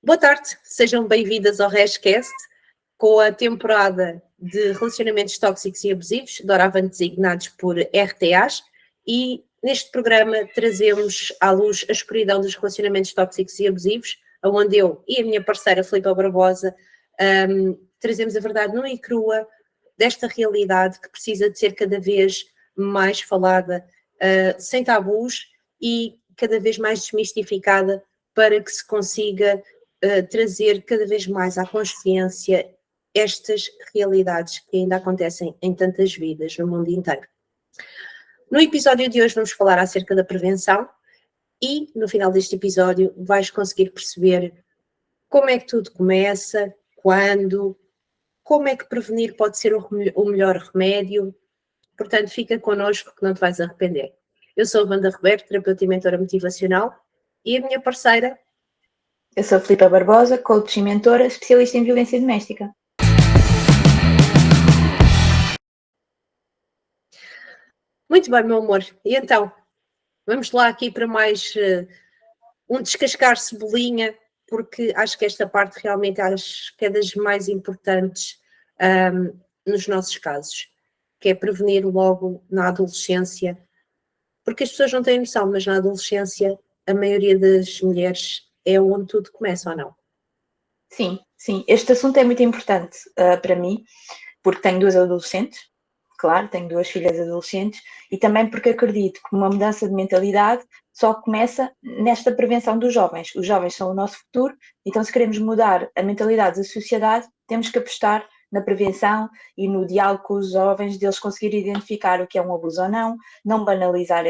Boa tarde, sejam bem-vindas ao Rashcast, com a temporada de relacionamentos tóxicos e abusivos, doravante designados por RTAs, e neste programa trazemos à luz a escuridão dos relacionamentos tóxicos e abusivos, onde eu e a minha parceira Filipa Barbosa trazemos a verdade nua e crua desta realidade que precisa de ser cada vez mais falada, sem tabus e cada vez mais desmistificada, para que se consiga trazer cada vez mais à consciência estas realidades que ainda acontecem em tantas vidas no mundo inteiro. No episódio de hoje vamos falar acerca da prevenção e no final deste episódio vais conseguir perceber como é que tudo começa, quando, como é que prevenir pode ser o melhor remédio. Portanto, fica connosco que não te vais arrepender. Eu sou a Wanda Roberto, terapeuta e mentora motivacional, e a minha parceira... Eu sou a Filipa Barbosa, coach e mentora, especialista em violência doméstica. Muito bem, meu amor. E então, vamos lá aqui para mais um descascar cebolinha, porque acho que esta parte realmente acho que é das mais importantes nos nossos casos, que é prevenir logo na adolescência, porque as pessoas não têm noção, mas na adolescência a maioria das mulheres é onde tudo começa, ou não? Sim. Este assunto é muito importante para mim, porque tenho duas adolescentes, claro, tenho duas filhas adolescentes, e também porque acredito que uma mudança de mentalidade só começa nesta prevenção dos jovens. Os jovens são o nosso futuro, então se queremos mudar a mentalidade da sociedade, temos que apostar na prevenção e no diálogo com os jovens, deles conseguirem identificar o que é um abuso ou não banalizar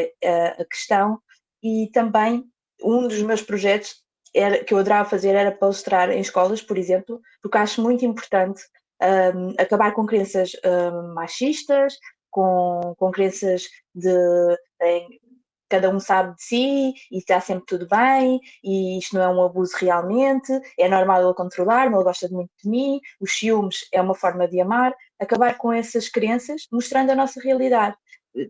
a questão. E também um dos meus projetos que eu adorava fazer era palestrar em escolas, por exemplo, porque acho muito importante acabar com crenças machistas, com crenças de cada um sabe de si e está sempre tudo bem e isto não é um abuso realmente, é normal ele controlar-me, ele gosta muito de mim, os ciúmes é uma forma de amar. Acabar com essas crenças, mostrando a nossa realidade.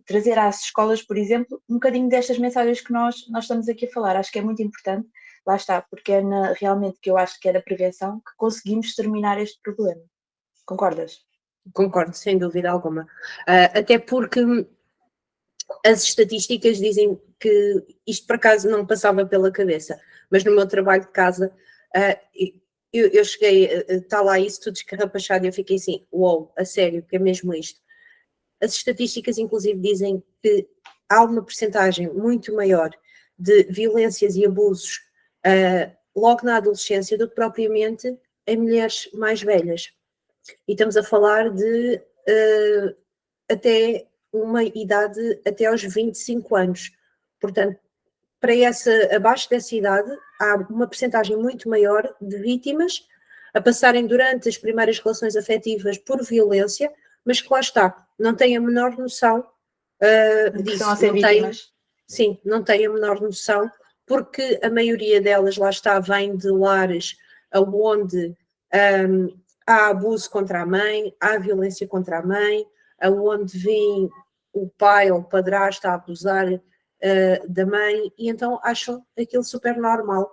Trazer às escolas, por exemplo, um bocadinho destas mensagens que nós estamos aqui a falar. Acho que é muito importante, lá está, porque é realmente que eu acho que é na prevenção que conseguimos terminar este problema. Concordas? Concordo, sem dúvida alguma. Até porque as estatísticas dizem que isto por acaso não passava pela cabeça, mas no meu trabalho de casa eu cheguei, está lá isso tudo escarrapachado e eu fiquei assim, uou, a sério, que é mesmo isto. As estatísticas inclusive dizem que há uma percentagem muito maior de violências e abusos logo na adolescência do que propriamente em mulheres mais velhas. E estamos a falar de até uma idade até aos 25 anos. Portanto, abaixo dessa idade, há uma percentagem muito maior de vítimas a passarem durante as primeiras relações afetivas por violência, mas que lá está, não têm a menor noção disso. São a ser vítimas. Sim, não têm a menor noção, porque a maioria delas, lá está, vem de lares onde há abuso contra a mãe, há violência contra a mãe, onde vem o pai ou o padrasto a abusar da mãe, e então acham aquilo super normal.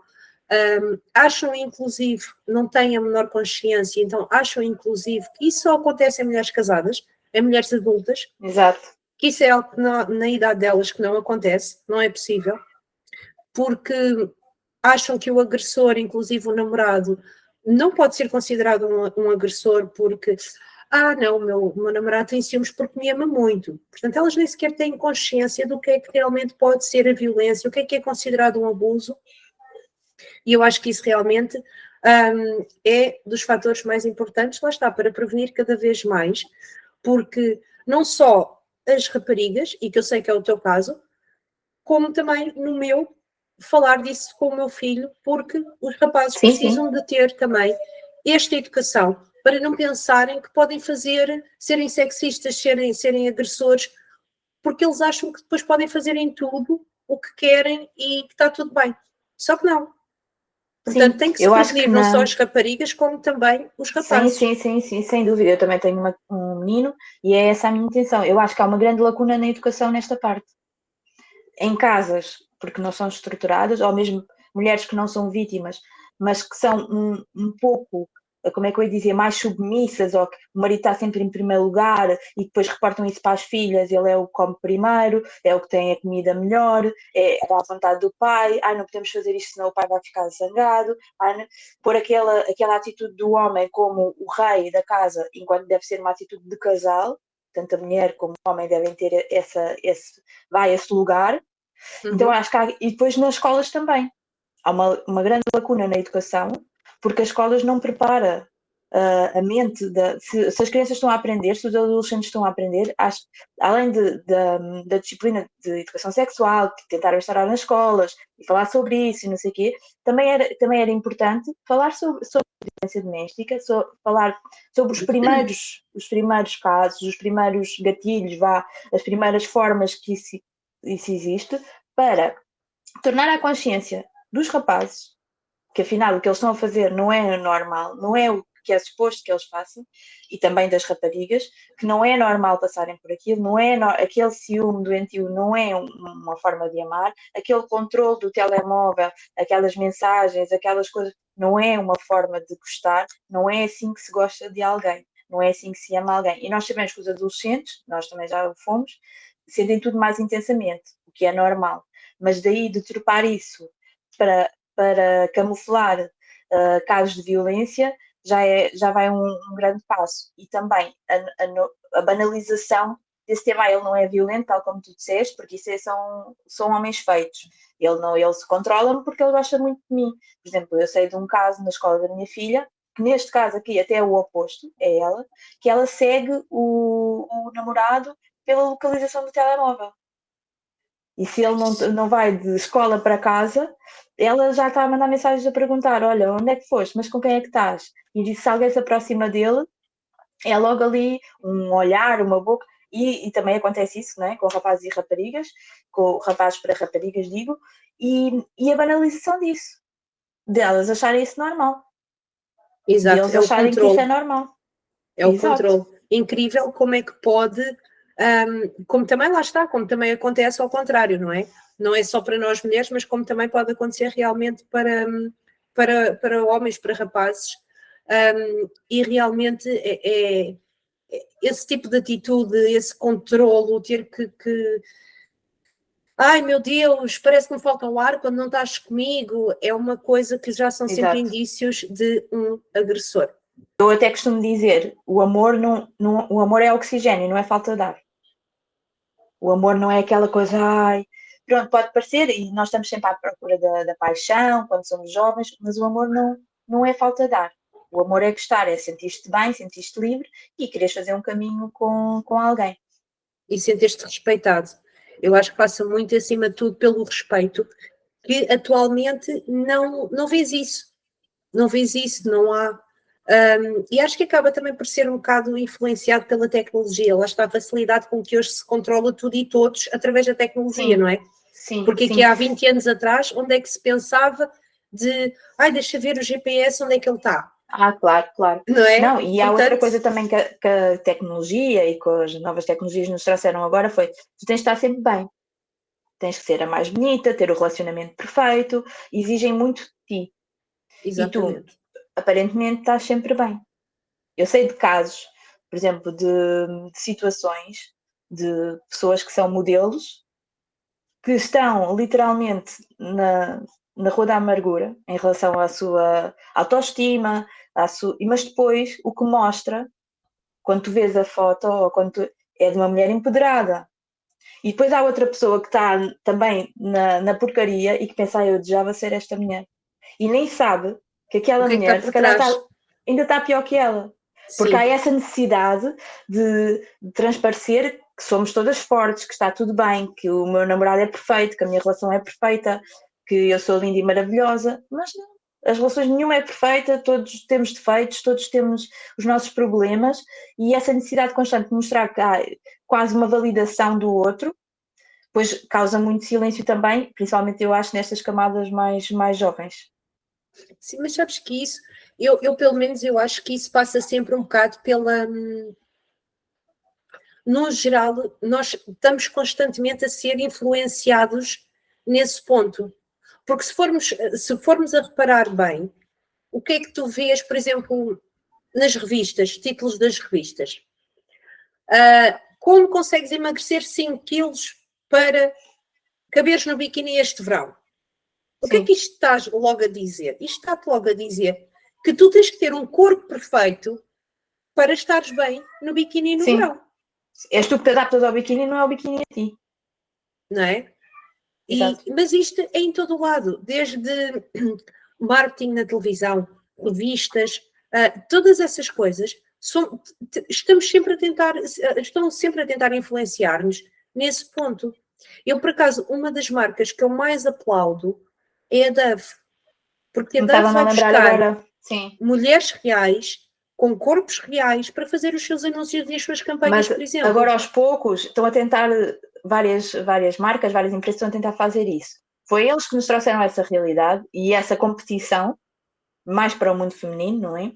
Acham inclusive, não têm a menor consciência, então acham inclusive que isso só acontece em mulheres casadas, em mulheres adultas. Exato. Que isso é algo que na idade delas que não acontece, não é possível, porque acham que o agressor, inclusive o namorado, não pode ser considerado um agressor porque não, o meu namorado tem ciúmes porque me ama muito. Portanto, elas nem sequer têm consciência do que é que realmente pode ser a violência, o que é considerado um abuso. E eu acho que isso realmente é dos fatores mais importantes, lá está, para prevenir cada vez mais, porque não só as raparigas, e que eu sei que é o teu caso, como também no meu, falar disso com o meu filho, porque os rapazes precisam de ter também esta educação, para não pensarem que podem serem sexistas, serem agressores, porque eles acham que depois podem fazer em tudo o que querem e que está tudo bem. Só que não. Portanto, tem que se prevenir não só as raparigas, como também os rapazes. Sim, sem dúvida. Eu também tenho um menino e é essa a minha intenção. Eu acho que há uma grande lacuna na educação nesta parte. Em casas, porque não são estruturadas, ou mesmo mulheres que não são vítimas, mas que são um pouco, como é que eu ia dizer, mais submissas, ou que o marido está sempre em primeiro lugar e depois reportam isso para as filhas, ele é o que come primeiro, é o que tem a comida melhor, é à vontade do pai, não podemos fazer isto senão o pai vai ficar zangado, pôr aquela atitude do homem como o rei da casa, enquanto deve ser uma atitude de casal, tanto a mulher como o homem devem ter esse lugar. Então acho que e depois nas escolas também há uma grande lacuna na educação, porque as escolas não preparam a mente, se as crianças estão a aprender, se os adolescentes estão a aprender, além da disciplina de educação sexual, que tentaram instaurar nas escolas, e falar sobre isso e não sei o quê, também era importante falar sobre a violência doméstica, falar sobre os primeiros casos, os primeiros gatilhos, as primeiras formas que isso existe, para tornar à consciência dos rapazes que afinal o que eles estão a fazer não é normal, não é o que é suposto que eles façam, e também das raparigas, que não é normal passarem por aquilo, não é aquele ciúme doentio não é uma forma de amar, aquele controle do telemóvel, aquelas mensagens, aquelas coisas, não é uma forma de gostar, não é assim que se gosta de alguém, não é assim que se ama alguém. E nós sabemos que os adolescentes, nós também já o fomos, sentem tudo mais intensamente, o que é normal, mas daí de trepar isso para camuflar casos de violência, já vai um grande passo. E também a banalização desse tema, ele não é violento, tal como tu disseste, porque isso são homens feitos. Ele se controla-me porque ele gosta muito de mim. Por exemplo, eu sei de um caso na escola da minha filha, que neste caso aqui até é o oposto, é ela, que ela segue o namorado pela localização do telemóvel. E se ele não vai de escola para casa, ela já está a mandar mensagens a perguntar: olha, onde é que foste? Mas com quem é que estás? E se alguém se aproxima dele, é logo ali um olhar, uma boca. E também acontece isso, não é? Com rapazes e raparigas, com rapazes para raparigas, digo, e a banalização disso, delas acharem isso normal. Exato, Deles é o acharem que isso é controle. normal. É o Exato. controle. Incrível como é que pode, como também lá está, como também acontece ao contrário, não é? Não é só para nós mulheres, mas como também pode acontecer realmente para homens, para rapazes. E realmente esse tipo de atitude, esse controlo, ter que ai meu Deus, parece que me falta o ar quando não estás comigo, é uma coisa que já são sempre Exato. indícios de um agressor. Eu até costumo dizer, o amor o amor é oxigênio, não é falta de ar. O amor não é aquela coisa, pronto, pode parecer, e nós estamos sempre à procura da paixão, quando somos jovens, mas o amor não é falta de ar. O amor é gostar, é sentir-te bem, sentir-te livre e quereres fazer um caminho com alguém. E sentes-te respeitado. Eu acho que passa muito, acima de tudo, pelo respeito, que atualmente não vês isso. Não vês isso, não há. E acho que acaba também por ser um bocado influenciado pela tecnologia. Lá está a facilidade com que hoje se controla tudo e todos através da tecnologia, Sim, não é? sim, Porque aqui sim. há 20 anos atrás, onde é que se pensava de deixa ver o GPS onde é que ele está? Claro. Não é? Não, e há Portanto, outra coisa também que a tecnologia e com as novas tecnologias nos trouxeram agora foi, tu tens de estar sempre bem. Tens que ser a mais bonita, ter o relacionamento perfeito, exigem muito de ti. E tu, exatamente. aparentemente, estás sempre bem. Eu sei de casos, por exemplo, de situações de pessoas que são modelos, que estão literalmente na rua da amargura em relação à sua autoestima, mas depois o que mostra, quando tu vês a foto, ou é de uma mulher empoderada, e depois há outra pessoa que está também na porcaria e que pensa, eu desejava ser esta mulher. E nem sabe que aquela O que é que está mulher, se por calhar, trás? ainda está pior que ela. Porque Sim, há essa necessidade de transparecer que somos todas fortes, que está tudo bem, que o meu namorado é perfeito, que a minha relação é perfeita, que eu sou linda e maravilhosa. Mas não, as relações nenhuma é perfeita, todos temos defeitos, todos temos os nossos problemas, e essa necessidade constante de mostrar que há quase uma validação do outro, pois causa muito silêncio também, principalmente eu acho nestas camadas mais jovens. sim, mas sabes que isso, eu pelo menos eu acho que isso passa sempre um bocado pela. No geral, nós estamos constantemente a ser influenciados nesse ponto. Porque se formos a reparar bem, o que é que tu vês, por exemplo, nas revistas, títulos das revistas? Como consegues emagrecer 5 quilos para caberes no biquíni este verão? O que é que isto estás logo a dizer? Isto está-te logo a dizer que tu tens que ter um corpo perfeito para estares bem no biquíni no verão. És tu que te adaptas ao biquíni, não é o biquíni a ti. Não é? Mas isto é em todo o lado, desde marketing na televisão, revistas, todas essas coisas, estão sempre a tentar influenciar-nos nesse ponto. Eu, por acaso, uma das marcas que eu mais aplaudo é a Dove, porque a Dove vai buscar mulheres reais, com corpos reais, para fazer os seus anúncios e as suas campanhas, por exemplo. Agora, aos poucos, estão a tentar, várias marcas, várias empresas estão a tentar fazer isso. Foi eles que nos trouxeram essa realidade e essa competição, mais para o mundo feminino, não é?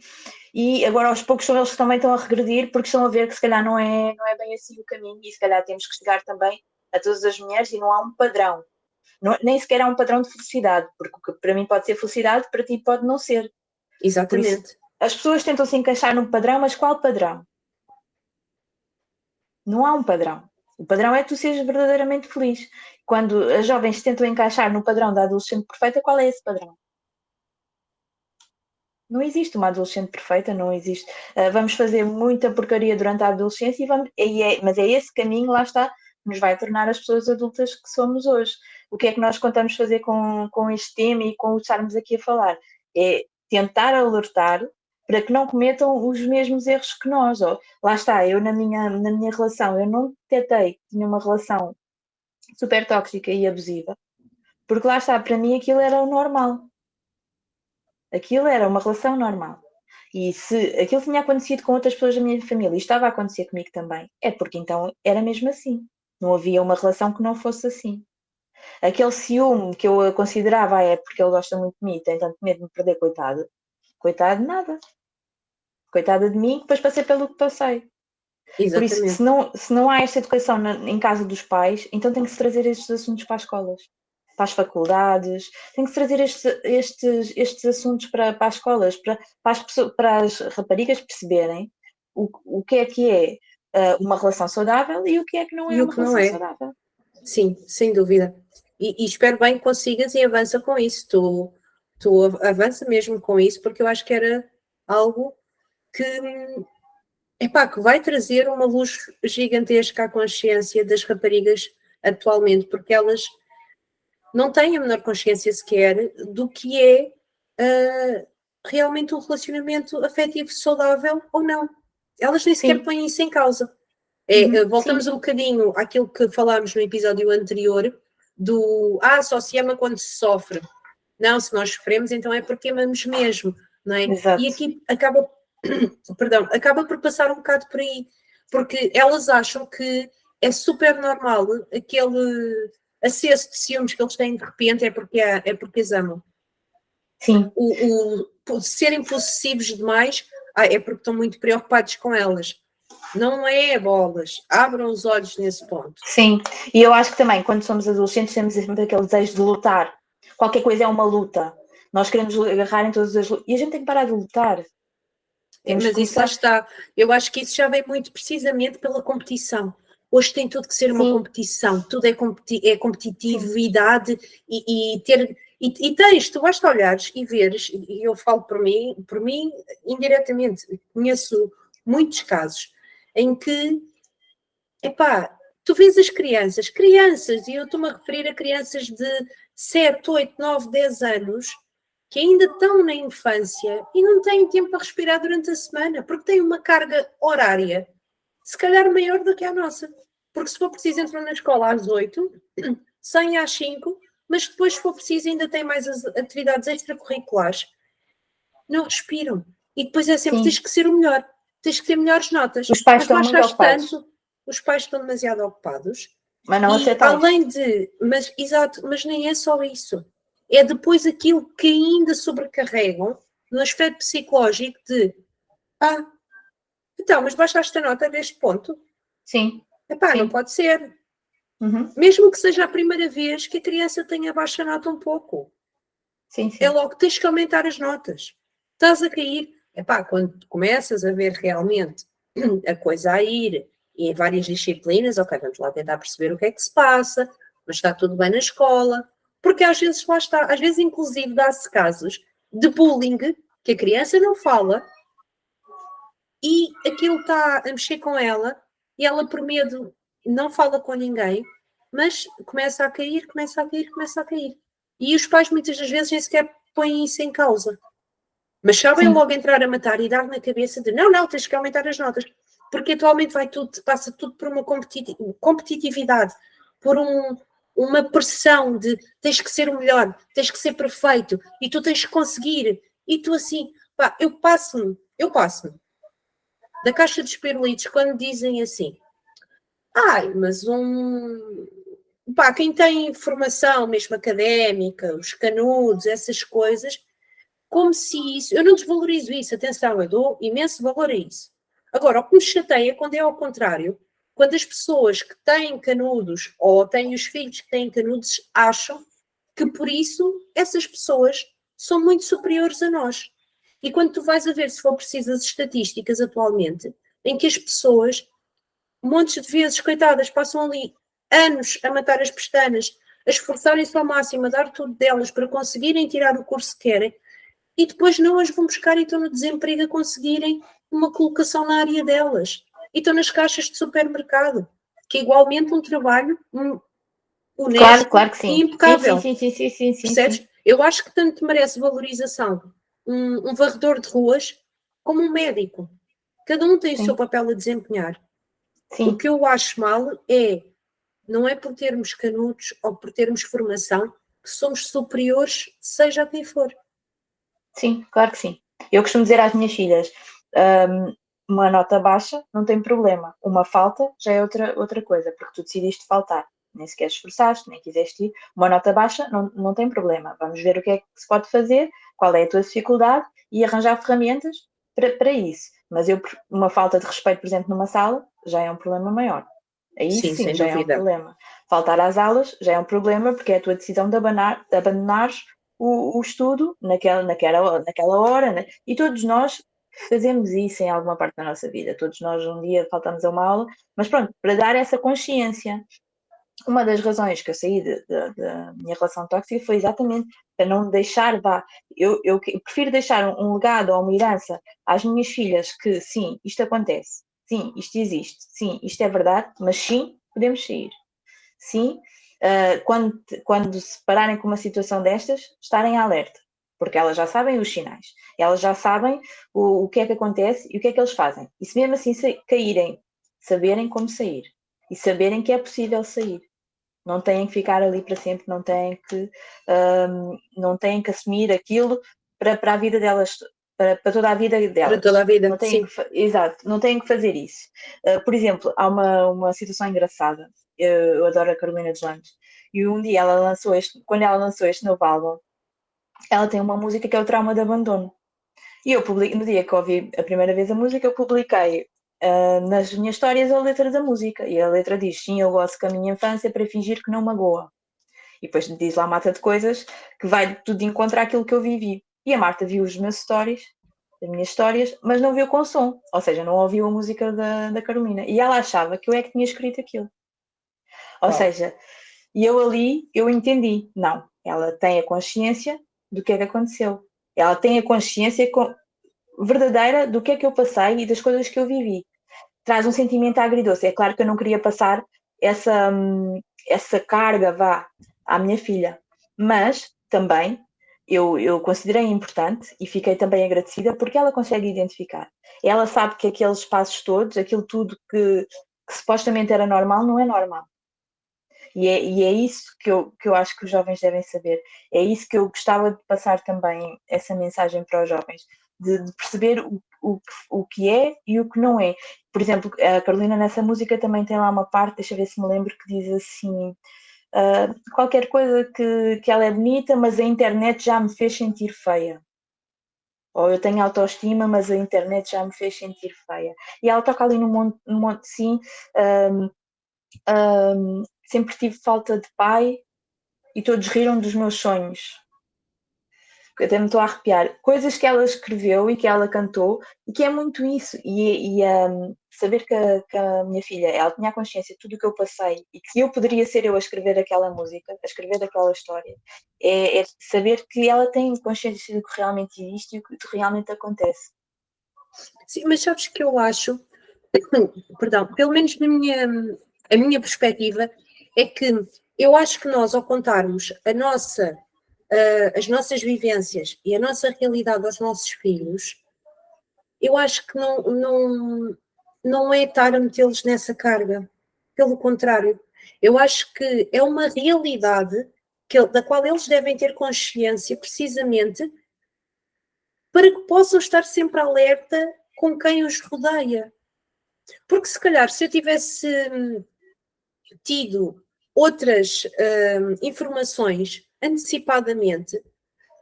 E agora, aos poucos, são eles que também estão a regredir, porque estão a ver que se calhar não é bem assim o caminho, e se calhar temos que chegar também a todas as mulheres, e não há um padrão. Nem sequer há um padrão de felicidade, porque o que para mim pode ser felicidade, para ti pode não ser. Exatamente. As pessoas tentam se encaixar num padrão, mas qual padrão? Não há um padrão. O padrão é que tu sejas verdadeiramente feliz. Quando as jovens tentam encaixar no padrão da adolescente perfeita, qual é esse padrão? Não existe uma adolescente perfeita, não existe. Vamos fazer muita porcaria durante a adolescência, mas é esse caminho, lá está, que nos vai tornar as pessoas adultas que somos hoje. O que é que nós contamos fazer com este tema e com o estarmos aqui a falar? É tentar alertar para que não cometam os mesmos erros que nós. Lá está, eu na minha relação, eu não detectei que tinha uma relação super tóxica e abusiva, porque lá está, para mim aquilo era o normal. Aquilo era uma relação normal. E se aquilo tinha acontecido com outras pessoas da minha família e estava a acontecer comigo também, é porque então era mesmo assim. Não havia uma relação que não fosse assim. Aquele ciúme que eu considerava, é porque ele gosta muito de mim e tem tanto medo de me perder, coitado. Coitado de nada. Coitada de mim, que depois passei pelo que passei. Exatamente. Por isso, se não há esta educação em casa dos pais, então tem que se trazer estes assuntos para as escolas, para as faculdades, tem que se trazer estes assuntos para as escolas, para as raparigas perceberem o que é uma relação saudável e o que é que não é uma relação saudável. Sim, sem dúvida. E espero bem que consigas e avança com isso. Tu avança mesmo com isso, porque eu acho que era algo que vai trazer uma luz gigantesca à consciência das raparigas atualmente, porque elas não têm a menor consciência sequer do que é realmente um relacionamento afetivo saudável ou não. Elas nem sequer põem isso em causa. Voltamos um bocadinho àquilo que falámos no episódio anterior do só se ama quando se sofre. Não, se nós sofremos, então é porque amamos mesmo, não é? Exato. E aqui acaba por passar um bocado por aí, porque elas acham que é super normal aquele acesso de ciúmes que eles têm de repente é porque as amam. Sim. O serem possessivos demais é porque estão muito preocupados com elas. Não é bolas. Abram os olhos nesse ponto. Sim, e eu acho que também, quando somos adolescentes, temos sempre aquele desejo de lutar. Qualquer coisa é uma luta. Nós queremos agarrar em todas as lutas. E a gente tem que parar de lutar. Mas isso lá está. Eu acho que isso já vem muito precisamente pela competição. Hoje tem tudo que ser uma competição. Tudo é competitividade e ter... E tens, tu basta olhares e veres, e eu falo por mim indiretamente, conheço muitos casos em que, tu vês as crianças, e eu estou-me a referir a crianças de 7, 8, 9, 10 anos, que ainda estão na infância e não têm tempo para respirar durante a semana, porque têm uma carga horária, se calhar maior do que a nossa. Porque se for preciso entram na escola às 8, saem às 5, mas depois se for preciso ainda têm mais as atividades extracurriculares. Não respiram. E depois é sempre, tens que ser o melhor. Tens que ter melhores notas. Os pais estão muito ocupados. Os pais estão demasiado ocupados. Mas não aceitam. Além de... Mas nem é só isso. É depois aquilo que ainda sobrecarregam no aspecto psicológico de então, mas baixaste a nota deste ponto? Sim. Não pode ser. Uhum. Mesmo que seja a primeira vez que a criança tenha baixa nota um pouco. Sim. É logo que tens que aumentar as notas. estás a cair. Epá, quando começas a ver realmente a coisa a ir, e em várias disciplinas, ok, vamos lá tentar perceber o que é que se passa, mas está tudo bem na escola, porque às vezes lá está, às vezes inclusive dá-se casos de bullying que a criança não fala e aquilo está a mexer com ela e ela por medo não fala com ninguém, mas começa a cair, começa a cair, começa a cair. E os pais muitas das vezes nem sequer põem isso em causa. Mas sabem Sim. logo entrar a matar e dar na cabeça de não, tens que aumentar as notas. Porque atualmente passa tudo por uma competitividade, por uma pressão de tens que ser o melhor, tens que ser perfeito e tu tens que conseguir. E tu assim, pá, eu passo-me da caixa de pirulitos quando dizem assim, ai, mas pá, quem tem formação mesmo académica, os canudos, essas coisas, como se isso. Eu não desvalorizo isso, atenção, eu dou imenso valor a isso. Agora, o que me chateia é quando é ao contrário, quando as pessoas que têm canudos ou têm os filhos que têm canudos acham que por isso essas pessoas são muito superiores a nós. E quando tu vais a ver, se for preciso, as estatísticas atualmente, em que as pessoas, montes de vezes, coitadas, passam ali anos a matar as pestanas, a esforçarem-se ao máximo, a dar tudo delas para conseguirem tirar o curso que querem, e depois não as vão buscar e estão no desemprego a conseguirem uma colocação na área delas. E estão nas caixas de supermercado, que é igualmente um trabalho honesto Claro que sim. e Sim, sim, impecável. sim, sim, sim, sim, sim, Percebes? sim. Eu acho que tanto merece valorização um varredor de ruas como um médico. Cada um tem o seu Sim, papel a desempenhar. O sim, que eu acho mal não é por termos canudos ou por termos formação que somos superiores, seja a quem for. sim, claro que sim. Eu costumo dizer às minhas filhas, uma nota baixa não tem problema, uma falta já é outra coisa, porque tu decidiste faltar, nem sequer esforçaste, nem quiseste ir. Uma nota baixa não tem problema, vamos ver o que é que se pode fazer, qual é a tua dificuldade e arranjar ferramentas para isso. Mas uma falta de respeito, por exemplo, numa sala, já é um problema maior. Aí Sim, sim, sem já é um dúvida. problema. Faltar às aulas já é um problema, porque é a tua decisão de abandonares o estudo naquela hora, né? E todos nós fazemos isso em alguma parte da nossa vida. Todos nós um dia faltamos a uma aula, mas pronto, para dar essa consciência. Uma das razões que eu saí da minha relação tóxica foi exatamente para não deixar, eu prefiro deixar um legado ou uma herança às minhas filhas que sim, isto acontece, sim, isto existe, sim, isto é verdade, mas sim, podemos sair. Sim, quando se pararem com uma situação destas, estarem alerta, porque elas já sabem os sinais, elas já sabem o que é que acontece e o que é que eles fazem. E se mesmo assim caírem, saberem como sair e saberem que é possível sair. Não têm que ficar ali para sempre, não têm que assumir aquilo para a vida delas, para toda a vida Para toda delas. a vida, Não têm sim. que, exato, não têm que fazer isso. Por exemplo, há uma situação engraçada. Eu adoro a Carolina Deslandes. E um dia quando ela lançou este novo álbum, ela tem uma música que é o Trauma de Abandono. E eu publiquei, no dia que ouvi a primeira vez a música, eu publiquei nas minhas histórias a letra da música. E a letra diz: sim, eu gosto com a minha infância para fingir que não magoa. E depois diz lá mata de coisas que vai tudo de encontro àquilo que eu vivi. E a Marta viu os meus stories, as minhas histórias, mas não viu com som. Ou seja, não ouviu a música da Carolina. E ela achava que eu é que tinha escrito aquilo. Ou Uau. seja, e eu ali, eu entendi. Não, ela tem a consciência do que é que aconteceu. Ela tem a consciência verdadeira do que é que eu passei e das coisas que eu vivi. Traz um sentimento agridoce. É claro que eu não queria passar essa carga, à minha filha. Mas também eu considerei importante e fiquei também agradecida porque ela consegue identificar. Ela sabe que aqueles passos todos, aquilo tudo que supostamente era normal, não é normal. E é isso que eu acho que os jovens devem saber. É isso que eu gostava de passar também, essa mensagem para os jovens, de perceber o que é e o que não é. Por exemplo, a Carolina nessa música também tem lá uma parte, deixa eu ver se me lembro, que diz assim: qualquer coisa que ela é bonita, mas a internet já me fez sentir feia. Ou eu tenho autoestima, mas a internet já me fez sentir feia. E ela toca ali num monte sim. Sempre tive falta de pai e todos riram dos meus sonhos. que até me estou a arrepiar, coisas que ela escreveu e que ela cantou, e que é muito isso. E saber que a minha filha, ela tinha a consciência de tudo o que eu passei e que eu poderia ser eu a escrever aquela música, a escrever aquela história, é saber que ela tem consciência do que realmente existe e o que realmente acontece. Sim, mas sabes que eu acho, perdão, pelo menos a minha perspectiva, é que eu acho que nós, ao contarmos as nossas vivências e a nossa realidade aos nossos filhos, eu acho que não é estar a metê-los nessa carga. Pelo contrário, eu acho que é uma realidade da qual eles devem ter consciência, precisamente, para que possam estar sempre alerta com quem os rodeia. Porque se calhar, se eu tivesse tido outras informações antecipadamente,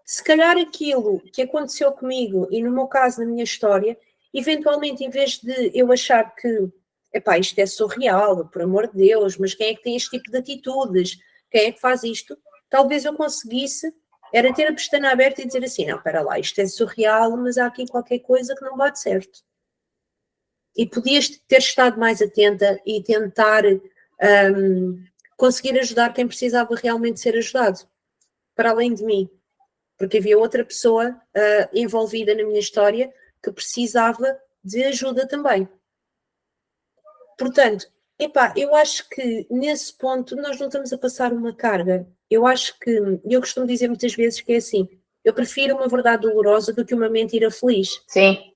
se calhar aquilo que aconteceu comigo e no meu caso, na minha história, eventualmente em vez de eu achar que epá, isto é surreal, por amor de Deus, mas quem é que tem este tipo de atitudes? Quem é que faz isto? Talvez eu conseguisse era ter a pestana aberta e dizer assim, não, espera lá, isto é surreal, mas há aqui qualquer coisa que não bate certo. E podias ter estado mais atenta e tentar conseguir ajudar quem precisava realmente ser ajudado, para além de mim. Porque havia outra pessoa envolvida na minha história que precisava de ajuda também. Portanto, epá, eu acho que nesse ponto nós não estamos a passar uma carga. Eu acho que, eu costumo dizer muitas vezes que é assim, eu prefiro uma verdade dolorosa do que uma mentira feliz. Sim.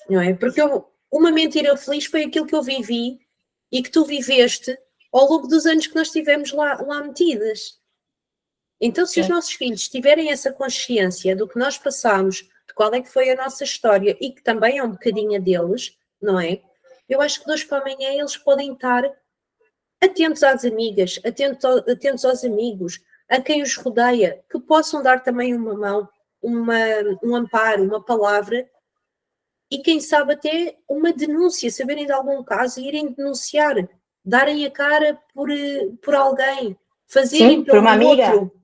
Não é? Porque uma mentira feliz foi aquilo que eu vivi e que tu viveste ao longo dos anos que nós tivemos lá metidas. Então, se os nossos filhos tiverem essa consciência do que nós passamos, de qual é que foi a nossa história e que também é um bocadinho a deles, não é? Eu acho que de hoje para amanhã eles podem estar atentos às amigas, atentos aos amigos, a quem os rodeia, que possam dar também uma mão, um amparo, uma palavra e quem sabe até uma denúncia, saberem de algum caso e irem denunciar, darem a cara por alguém, fazerem por uma pelo amiga. outro,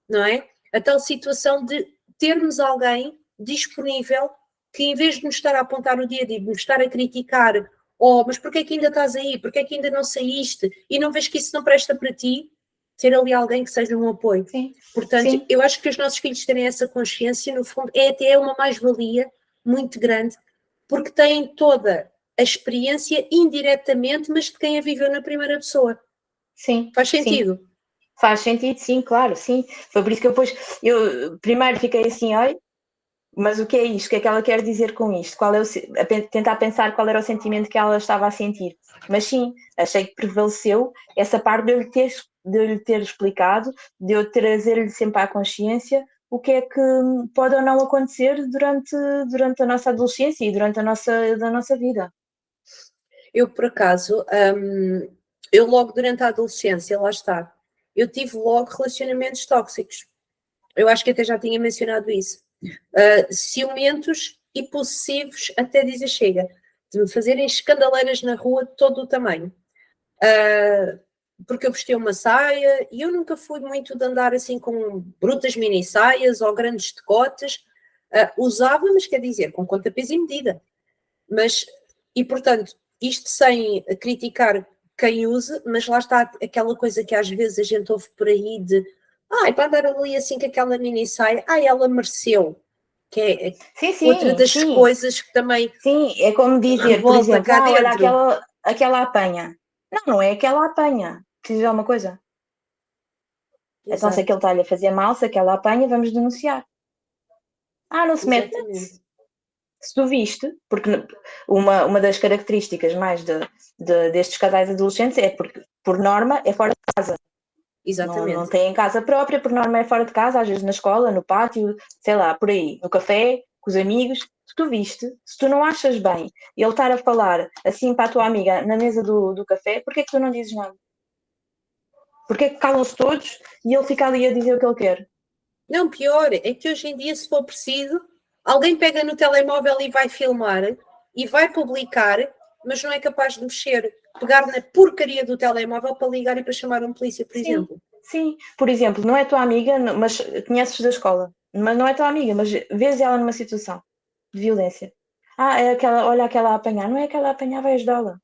não é? A tal situação de termos alguém disponível que em vez de nos estar a apontar o dedo e de nos estar a criticar, mas porquê é que ainda estás aí? Porquê é que ainda não saíste? E não vês que isso não presta para ti? Ter ali alguém que seja um apoio. Sim. Portanto, eu acho que os nossos filhos terem essa consciência, no fundo, é até uma mais-valia muito grande, porque têm toda a experiência indiretamente, mas de quem a viveu na primeira pessoa. Sim. Faz sentido? Sim. Faz sentido, sim, claro, sim. Foi por isso que eu primeiro fiquei assim, olha, mas o que é isto? O que é que ela quer dizer com isto? Tentar pensar qual era o sentimento que ela estava a sentir. Mas sim, achei que prevaleceu essa parte de eu lhe ter explicado, de eu trazer-lhe sempre à consciência o que é que pode ou não acontecer durante a nossa adolescência e durante a nossa vida. Eu, por acaso, eu logo durante a adolescência, lá está, eu tive logo relacionamentos tóxicos. Eu acho que até já tinha mencionado isso. Ciumentos e possessivos até dizer chega, de me fazerem escandaleiras na rua de todo o tamanho. Porque eu vestia uma saia e eu nunca fui muito de andar assim com brutas mini saias ou grandes decotes. Usava, mas quer dizer, com conta, peso e medida. E portanto, isto sem criticar quem use, mas lá está aquela coisa que às vezes a gente ouve por aí de para andar ali assim com aquela mini saia, ela mereceu. Que é outra das coisas que também Sim, é como dizer, por exemplo, cá olha, dentro. aquela apanha. Não é aquela apanha. Preciso dizer uma coisa. Exato. Então, se aquele está-lhe a fazer mal, se aquela apanha, vamos denunciar. Não se mete. Se tu viste, porque uma das características mais destes casais adolescentes é porque, por norma, é fora de casa. Exatamente. Não tem em casa própria, por norma é fora de casa, às vezes na escola, no pátio, sei lá, por aí, no café, com os amigos. Se tu viste, se tu não achas bem ele estar a falar assim para a tua amiga na mesa do café, porquê é que tu não dizes nada? Porquê é que calam-se todos e ele fica ali a dizer o que ele quer? Não, pior, é que hoje em dia, se for preciso, alguém pega no telemóvel e vai filmar e vai publicar, mas não é capaz de pegar na porcaria do telemóvel para ligar e para chamar um polícia, por exemplo. Sim, por exemplo, não é tua amiga, mas conheces da escola, mas não é tua amiga, mas vês ela numa situação de violência. É aquela, olha aquela a apanhar, não é aquela a apanhar, vai ajudá-la.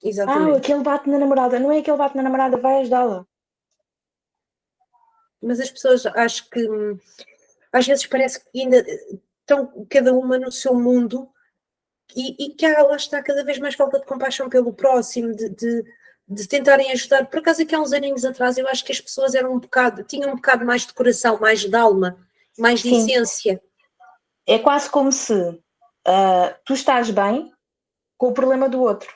Exatamente. Aquele bate na namorada, não é aquele bate na namorada, vai ajudá-la. Mas as pessoas acho que às vezes parece que ainda estão cada uma no seu mundo e que lá está cada vez mais falta de compaixão pelo próximo, de tentarem ajudar. Por acaso, aqui há uns aninhos atrás, eu acho que as pessoas eram tinham um bocado mais de coração, mais de alma, mais de Sim, essência. é quase como se tu estás bem com o problema do outro.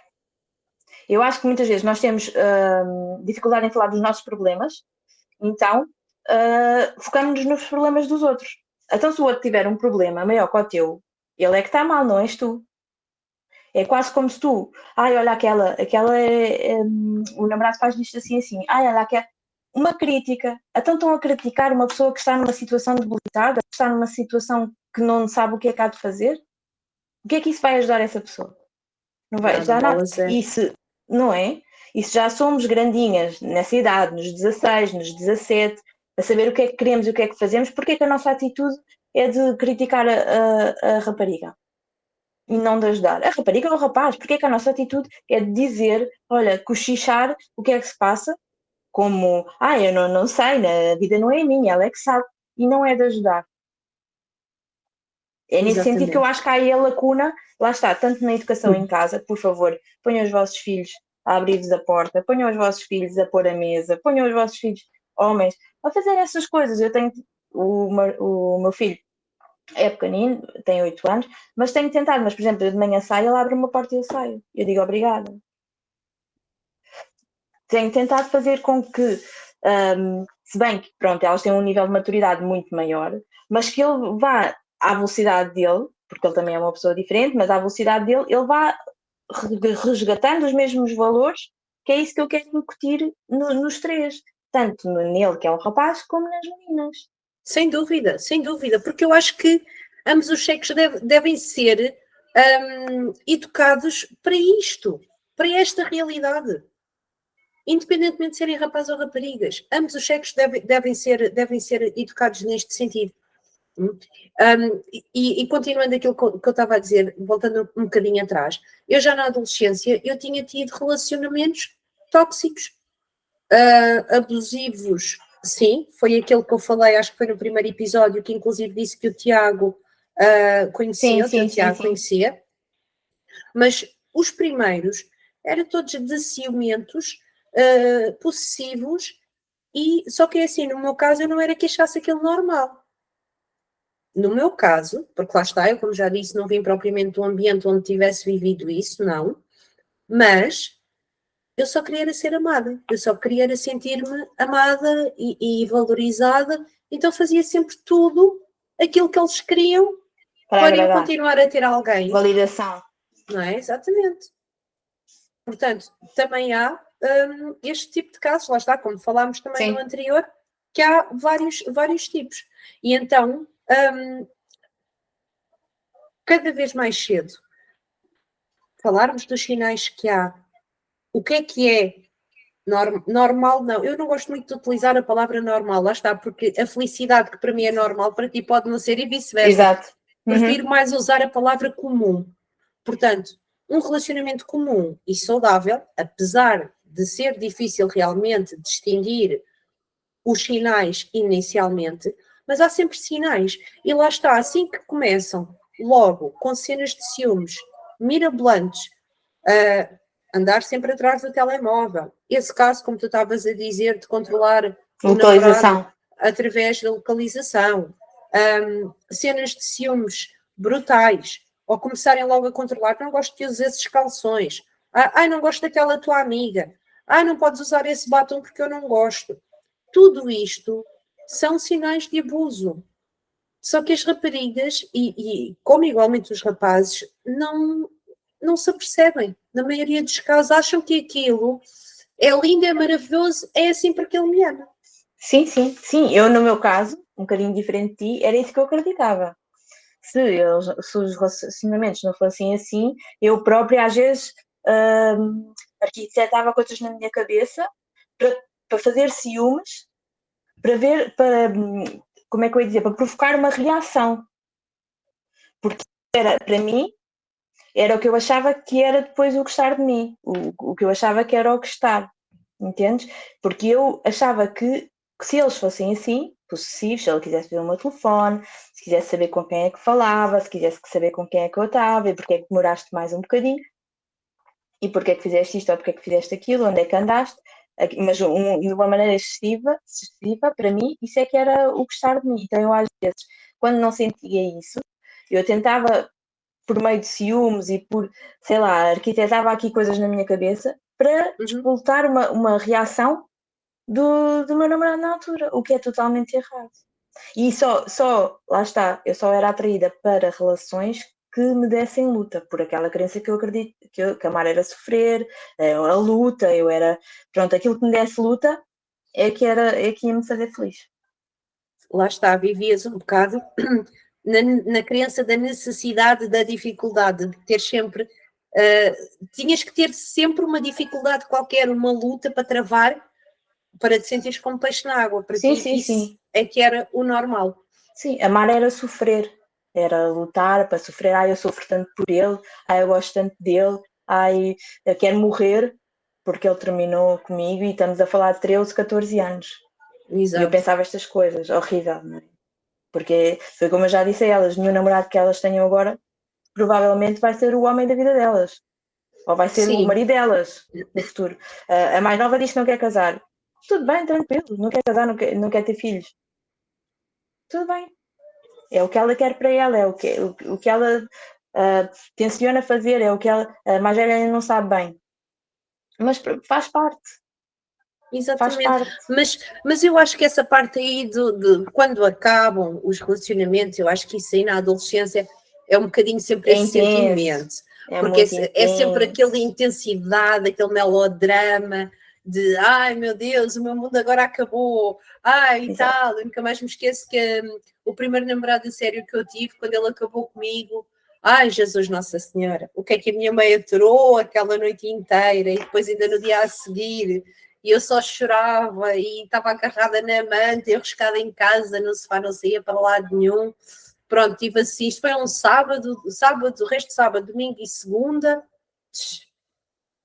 Eu acho que muitas vezes nós temos dificuldade em falar dos nossos problemas, então focamos-nos nos problemas dos outros. Então, se o outro tiver um problema maior que o teu, ele é que está mal, não és tu. É quase como se tu, olha aquela o namorado faz isto assim, assim, olha aquela, uma crítica. Então estão a criticar uma pessoa que está numa situação debilitada, que está numa situação que não sabe o que é que há de fazer. O que é que isso vai ajudar essa pessoa? Não vai Nada, ajudar nada. bola zero. Isso, não é? E se já somos grandinhas nessa idade, nos 16, nos 17, a saber o que é que queremos e o que é que fazemos, porque é que a nossa atitude é de criticar a rapariga e não de ajudar? A rapariga ou o rapaz, porque é que a nossa atitude é de dizer, olha, cochichar o que é que se passa, como, eu não sei, a vida não é minha, ela é que sabe, e não é de ajudar. É nesse sentido que eu Exatamente. acho que há aí a lacuna, lá está, tanto na educação em casa, por favor, ponham os vossos filhos a abrir-vos a porta, ponham os vossos filhos a pôr a mesa, ponham os vossos filhos, homens, a fazer essas coisas. Eu tenho, o meu filho é pequenino, tem 8 anos, mas tenho tentado, mas por exemplo, eu de manhã saio, ele abre uma porta e eu saio. Eu digo obrigada. Tenho tentado fazer com que, se bem que, pronto, elas têm um nível de maturidade muito maior, mas que ele vá à velocidade dele, porque ele também é uma pessoa diferente, mas à velocidade dele, ele vá resgatando os mesmos valores, que é isso que eu quero incutir nos três, tanto nele, que é um rapaz, como nas meninas. Sem dúvida, porque eu acho que ambos os sexos devem ser educados para isto, para esta realidade. Independentemente de serem rapazes ou raparigas, ambos os sexos devem ser educados neste sentido. E continuando aquilo que eu estava a dizer, voltando um bocadinho atrás, eu já na adolescência eu tinha tido relacionamentos tóxicos, abusivos, sim, foi aquele que eu falei, acho que foi no primeiro episódio, que inclusive disse que o Tiago conhecia, o teu Tiago conhecia, mas os primeiros eram todos de ciumentos, possessivos, e só que é assim, no meu caso eu não era que achasse aquilo normal. No meu caso, porque lá está, eu como já disse, não vim propriamente de um ambiente onde tivesse vivido isso, não, mas eu só queria era ser amada, eu só queria era sentir-me amada e valorizada, então fazia sempre tudo aquilo que eles queriam para eu continuar a ter alguém. Validação. Não é? Exatamente. Portanto, também há este tipo de casos, lá está, como falámos também Sim. no anterior, que há vários tipos. E então, cada vez mais cedo, falarmos dos sinais que há, o que é normal, não. Eu não gosto muito de utilizar a palavra normal, lá está, porque a felicidade que para mim é normal, para ti pode não ser e vice-versa. Exato. Prefiro mais usar a palavra comum. Portanto, um relacionamento comum e saudável, apesar de ser difícil realmente distinguir os sinais inicialmente, mas há sempre sinais. E lá está, assim que começam logo com cenas de ciúmes mirabolantes, andar sempre atrás do telemóvel. Esse caso, como tu estavas a dizer, de controlar o namorado através da localização. Cenas de ciúmes brutais, ou começarem logo a controlar, não gosto de usar esses calções. Não gosto daquela tua amiga. Não podes usar esse batom porque eu não gosto. Tudo isto são sinais de abuso. Só que as raparigas, e como igualmente os rapazes, não se apercebem. Na maioria dos casos acham que aquilo é lindo, é maravilhoso, é assim porque ele me ama. Sim. Eu, no meu caso, um bocadinho diferente de ti, era isso que eu acreditava. Se os relacionamentos não fossem assim, eu própria às vezes arquitetava coisas na minha cabeça para para fazer ciúmes, para, como é que eu ia dizer, para provocar uma reação. Porque para mim, era o que eu achava que era depois o gostar de mim, o que eu achava que era o gostar, entendes? Porque eu achava que se eles fossem assim, possessivos, se ele quisesse ver o meu telefone, se quisesse saber com quem é que falava, se quisesse saber com quem é que eu estava, e porque é que demoraste mais um bocadinho, e porque é que fizeste isto ou porque é que fizeste aquilo, onde é que andaste, mas de uma maneira excessiva, para mim, isso é que era o gostar de mim. Então eu às vezes, quando não sentia isso, eu tentava, por meio de ciúmes e por, sei lá, arquitetava aqui coisas na minha cabeça para despoltar uma reação do meu namorado na altura, o que é totalmente errado. E lá está, eu só era atraída para relações que me dessem luta, por aquela crença que eu acredito, que amar era sofrer, a luta, eu era, pronto, aquilo que me desse luta é que ia me fazer feliz. Lá está, vivias um bocado na crença da necessidade da dificuldade, de ter sempre, tinhas que ter sempre uma dificuldade qualquer, uma luta para travar, para te sentires como peixe na água. Para sim, ti, sim, isso sim. é que era o normal. Sim, amar era sofrer, era lutar para sofrer. Eu sofro tanto por ele, eu gosto tanto dele, eu quero morrer porque ele terminou comigo e estamos a falar de 13, 14 anos. Exato. E eu pensava estas coisas, horrível, não é? Porque foi como eu já disse a elas, nenhum namorado que elas tenham agora provavelmente vai ser o homem da vida delas. Ou vai ser o marido delas no futuro. A mais nova diz que não quer casar. Tudo bem, tranquilo, não quer casar, não quer ter filhos. Tudo bem. É o que ela quer para ela, é o que ela tenciona fazer, é o que ela, a mais velha ainda não sabe bem. Mas faz parte. Exatamente. Faz parte. Mas eu acho que essa parte aí de quando acabam os relacionamentos, eu acho que isso aí na adolescência é um bocadinho sempre esse sentimento. Porque é sempre aquela intensidade, aquele melodrama de ai meu Deus, o meu mundo agora acabou, e tal. Eu nunca mais me esqueço que o primeiro namorado a sério que eu tive, quando ele acabou comigo, ai Jesus Nossa Senhora, o que é que a minha mãe aturou aquela noite inteira e depois ainda no dia a seguir. E eu só chorava e estava agarrada na manta, enroscada em casa, no sofá, não saía para lado nenhum. Pronto, tive assim, isto foi um sábado, o resto de sábado, domingo e segunda.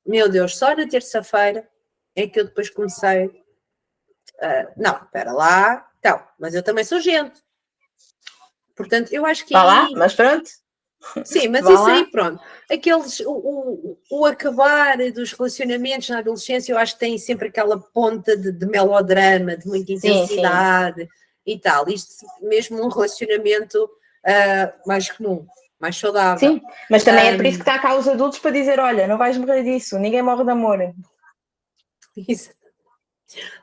Meu Deus, só na terça-feira é que eu depois comecei. Não, espera lá, então, mas eu também sou gente. Portanto, eu acho que. Vá lá, mas pronto. Sim, mas isso aí, pronto. O acabar dos relacionamentos na adolescência, eu acho que tem sempre aquela ponta de melodrama, de muita intensidade e tal. Isto mesmo um relacionamento mais comum, mais saudável. Sim, mas também é por isso que está cá os adultos para dizer, olha, não vais morrer disso, ninguém morre de amor. Isso.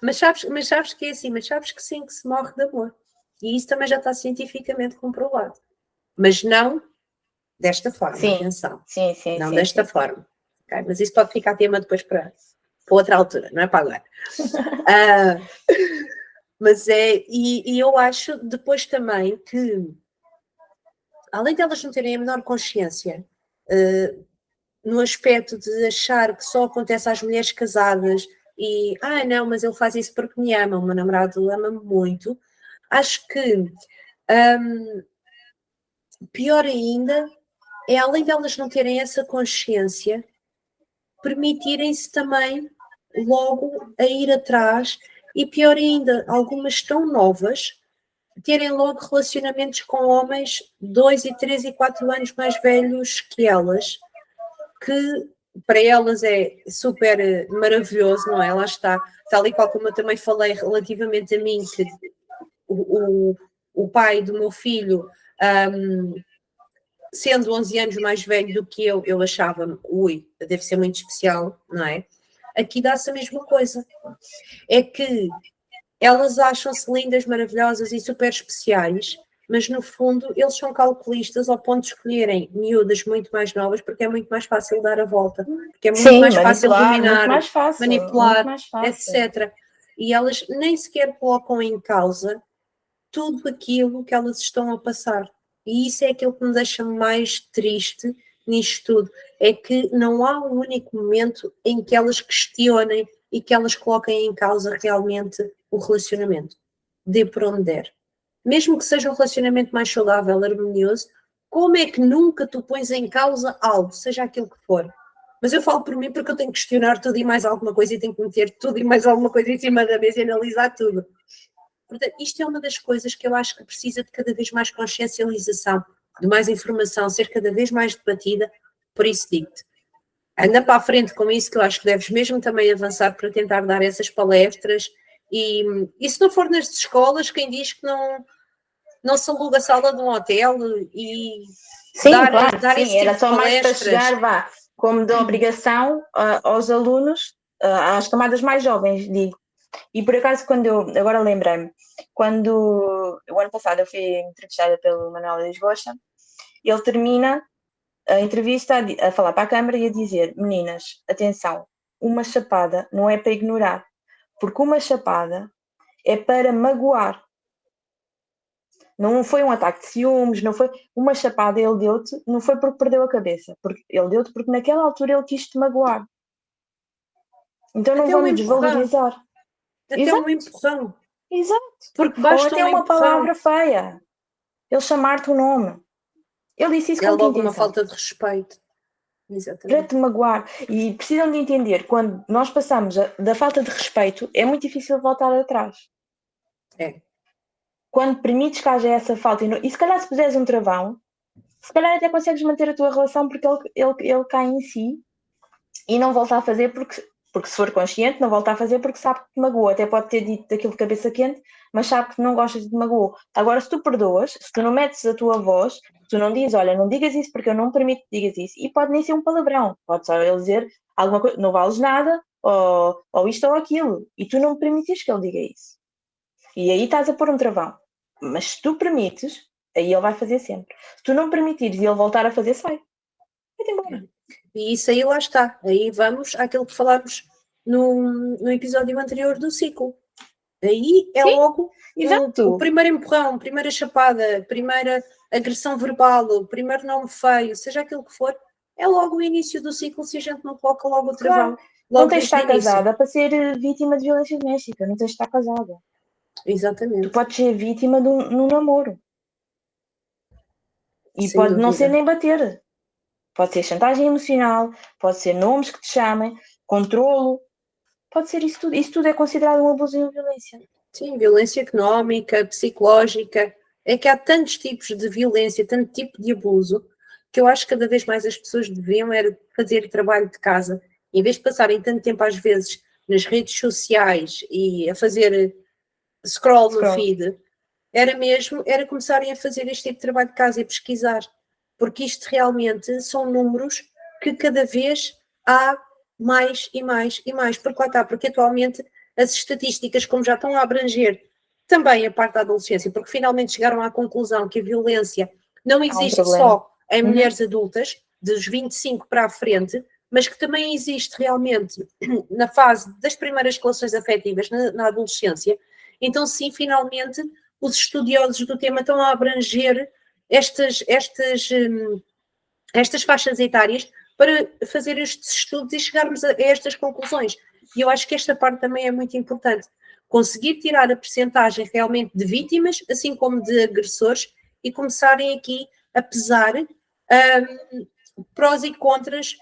Mas sabes que é assim, mas sabes que sim, que se morre de amor. E isso também já está cientificamente comprovado. Mas não desta forma, atenção. Sim, não desta forma. Okay? Mas isso pode ficar tema depois para outra altura, não é para agora. Mas e eu acho depois também que, além delas não terem a menor consciência, no aspecto de achar que só acontece às mulheres casadas e, não, mas ele faz isso porque me ama, o meu namorado ama-me muito, acho que pior ainda é, além delas não terem essa consciência, permitirem-se também logo a ir atrás e pior ainda, algumas tão novas terem logo relacionamentos com homens 2 e 3 e 4 anos mais velhos que elas, que para elas é super maravilhoso, não é? Lá está, tal e qual como eu também falei relativamente a mim, que o pai do meu filho sendo 11 anos mais velho do que eu achava, deve ser muito especial, não é? Aqui dá-se a mesma coisa. É que elas acham-se lindas, maravilhosas e super especiais, mas no fundo eles são calculistas ao ponto de escolherem miúdas muito mais novas porque é muito mais fácil dar a volta, porque é muito mais fácil dominar, manipular, etc. E elas nem sequer colocam em causa tudo aquilo que elas estão a passar. E isso é aquilo que me deixa mais triste nisto tudo, é que não há um único momento em que elas questionem e que elas coloquem em causa realmente o relacionamento. Dê por onde der. Mesmo que seja um relacionamento mais saudável, harmonioso, como é que nunca tu pões em causa algo, seja aquilo que for? Mas eu falo por mim porque eu tenho que questionar tudo e mais alguma coisa e tenho que meter tudo e mais alguma coisa em cima da mesa e analisar tudo. Portanto, isto é uma das coisas que eu acho que precisa de cada vez mais consciencialização, de mais informação, ser cada vez mais debatida. Por isso digo-te, anda para a frente com isso, que eu acho que deves mesmo também avançar para tentar dar essas palestras. E se não for nas escolas, quem diz que não se aluga a sala de um hotel e Sim, dar sim, esse era tipo de só mais para palestras. chegar, como de obrigação aos alunos, às camadas mais jovens, digo. E por acaso, agora lembrei-me, quando o ano passado eu fui entrevistada pelo Manuel Luís Gosta, ele termina a entrevista a falar para a câmara e a dizer: meninas, atenção, uma chapada não é para ignorar, porque uma chapada é para magoar. Não foi um ataque de ciúmes, não foi uma chapada, ele deu-te, não foi porque perdeu a cabeça, porque ele deu-te porque naquela altura ele quis te magoar. Então não Até um vamos empurrão. desvalorizar. Até Exato, um empurrão. exato. Porque Ou basta até um uma empurrão. palavra feia. Ele chamar-te um nome. Ele disse isso É com que logo uma intenção? falta de respeito. Para Exatamente. te magoar. E precisam de entender, quando nós passamos da falta de respeito, é muito difícil voltar atrás. É. Quando permites que haja essa falta, e se calhar se puseres um travão, se calhar até consegues manter a tua relação porque ele cai em si e não volta a fazer porque se for consciente, não volta a fazer porque sabe que te magoou. Até pode ter dito daquilo de cabeça quente, mas sabe que não gostas de te magoou. Agora, se tu perdoas, se tu não metes a tua voz, tu não dizes, olha, não digas isso porque eu não permito que digas isso, e pode nem ser um palavrão, pode só ele dizer alguma coisa, não vales nada, ou isto ou aquilo, e tu não permites que ele diga isso. E aí estás a pôr um travão. Mas se tu permites, aí ele vai fazer sempre. Se tu não permitires e ele voltar a fazer, sai. Vai-te embora. E isso aí lá está. Aí vamos àquilo que falámos no episódio anterior do ciclo. Aí é Sim, logo o exato. primeiro empurrão, a primeira chapada, a primeira agressão verbal, o primeiro nome feio, seja aquilo que for, é logo o início do ciclo se a gente não coloca logo o Claro. travão, Não logo tens de desde o estar início. casada para ser vítima de violência doméstica. Não tens de estar casada. Tu Exatamente, podes ser vítima num namoro. E sem pode não ser dúvida. nem bater. Pode ser chantagem emocional, pode ser nomes que te chamem, controlo. Pode ser isso tudo. Isso tudo é considerado um abuso e uma violência. Sim, violência económica, psicológica, é que há tantos tipos de violência, tanto tipo de abuso, que eu acho que cada vez mais as pessoas deviam era fazer trabalho de casa, em vez de passarem tanto tempo às vezes nas redes sociais e a fazer scroll no Scroll. feed, era começarem a fazer este tipo de trabalho de casa e pesquisar, porque isto realmente são números que cada vez há mais e mais e mais, porque lá está, porque atualmente as estatísticas, como já estão a abranger também a parte da adolescência, porque finalmente chegaram à conclusão que a violência não Há um existe problema. só em Uhum. mulheres adultas, dos 25 para a frente, mas que também existe realmente na fase das primeiras relações afetivas, na adolescência. Então, sim, finalmente os estudiosos do tema estão a abranger estas faixas etárias para fazer estes estudos e chegarmos a estas conclusões. E eu acho que esta parte também é muito importante. Conseguir tirar a percentagem realmente de vítimas, assim como de agressores, e começarem aqui a pesar prós e contras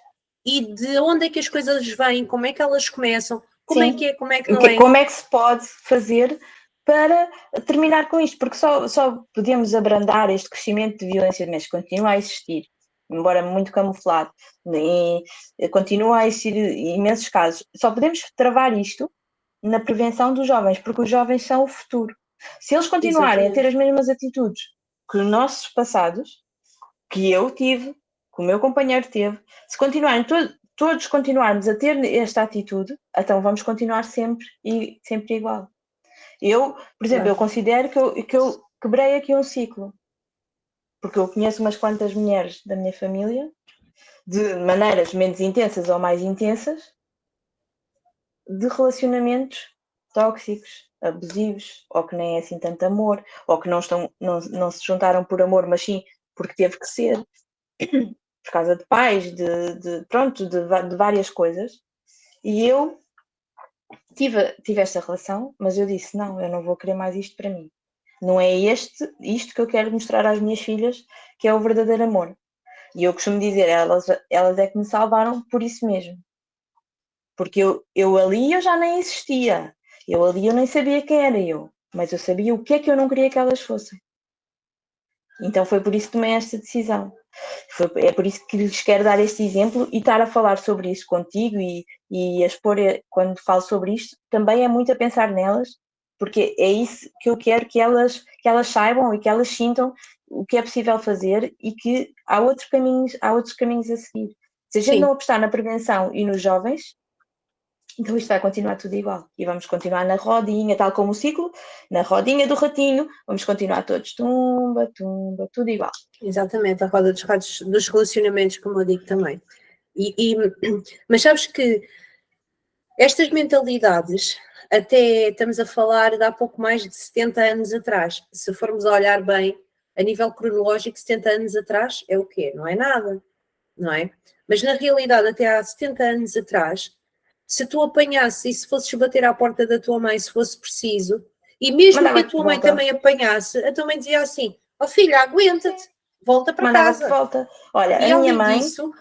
e de onde é que as coisas vêm, como é que elas começam, como é Sim. que é, como é que não é. Como é que se pode fazer para terminar com isto? Porque só podemos abrandar este crescimento de violência doméstica, continua a existir, embora muito camuflado, e continua a existir imensos casos. Só podemos travar isto na prevenção dos jovens, porque os jovens são o futuro. Se eles continuarem a ter Exatamente. as mesmas atitudes que os nossos passados, que eu tive, que o meu companheiro teve, se continuarem todos continuarmos a ter esta atitude, então vamos continuar sempre igual. Eu, por exemplo, eu Claro. considero que eu quebrei aqui um ciclo, porque eu conheço umas quantas mulheres da minha família, de maneiras menos intensas ou mais intensas, de relacionamentos tóxicos, abusivos, ou que nem é assim tanto amor, ou que não se juntaram por amor, mas sim porque teve que ser, por causa de pais, pronto, de várias coisas. E eu tive esta relação, mas eu disse, não, eu não vou querer mais isto para mim. Não é isto que eu quero mostrar às minhas filhas, que é o verdadeiro amor. E eu costumo dizer, elas é que me salvaram por isso mesmo. Porque eu ali eu já nem existia. Eu ali eu nem sabia quem era eu. Mas eu sabia o que é que eu não queria que elas fossem. Então foi por isso que tomei esta decisão. É por isso que lhes quero dar este exemplo e estar a falar sobre isso contigo e a expor, quando falo sobre isto, também é muito a pensar nelas, porque é isso que eu quero que elas saibam e que elas sintam o que é possível fazer e que há outros caminhos a seguir. Se a gente Sim. não apostar na prevenção e nos jovens, então isto vai continuar tudo igual. E vamos continuar na rodinha, tal como o ciclo, na rodinha do ratinho, vamos continuar todos tumba, tumba, tudo igual. Exatamente, a roda dos relacionamentos, como eu digo também. Mas sabes que estas mentalidades, até estamos a falar de há pouco mais de 70 anos atrás. Se formos a olhar bem, a nível cronológico, 70 anos atrás é o quê? Não é nada, não é? Mas na realidade, até há 70 anos atrás, se tu apanhasses e se fosses bater à porta da tua mãe, se fosse preciso, e mesmo que a Mandava-te de tua mãe volta. também apanhasse, a tua mãe dizia assim: ó filha, aguenta-te, volta para Mandava-te de casa. volta. Olha, E a minha além mãe. disso,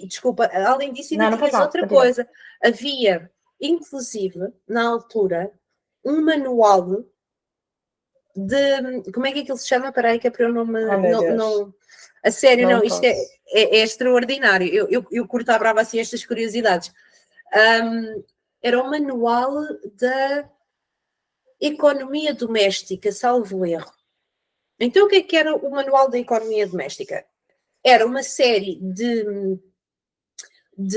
desculpa, além disso ainda Não, não faz tinhas mal, outra continua. coisa. Havia, inclusive, na altura, um manual de, como é que aquilo se chama? Espera aí que é para eu não me, Ai meu Deus, a sério, não não, isto posso. é extraordinário. Eu curto à brava assim estas curiosidades. Era o manual da economia doméstica, salvo erro. Então, o que era o manual da economia doméstica? Era uma série de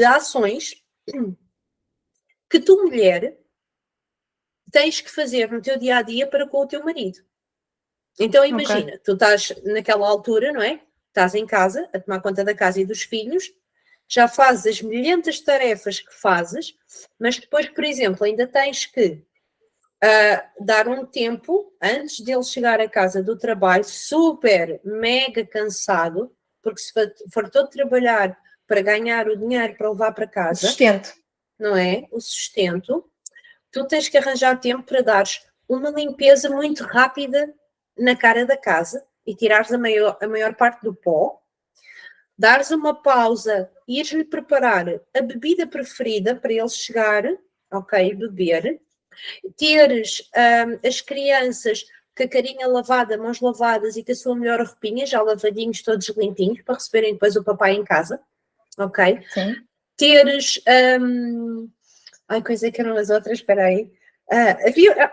ações que tu, mulher, tens que fazer no teu dia a dia para com o teu marido. Então, Ok. imagina, tu estás naquela altura, não é? Estás em casa, a tomar conta da casa e dos filhos, já fazes as milhentas tarefas que fazes, mas depois, por exemplo, ainda tens que dar um tempo antes dele chegar a casa do trabalho, super, mega cansado, porque se for todo trabalhar para ganhar o dinheiro para levar para casa, Sustento. não é? O sustento, tu tens que arranjar tempo para dares uma limpeza muito rápida na cara da casa e tirares a maior parte do pó, dares uma pausa, ires-lhe preparar a bebida preferida para ele chegar, ok, beber, teres as crianças com a carinha lavada, mãos lavadas e com a sua melhor roupinha, já lavadinhos, todos limpinhos, para receberem depois o papai em casa, ok? Sim. Teres. Ai, coisa que eram as outras, espera aí.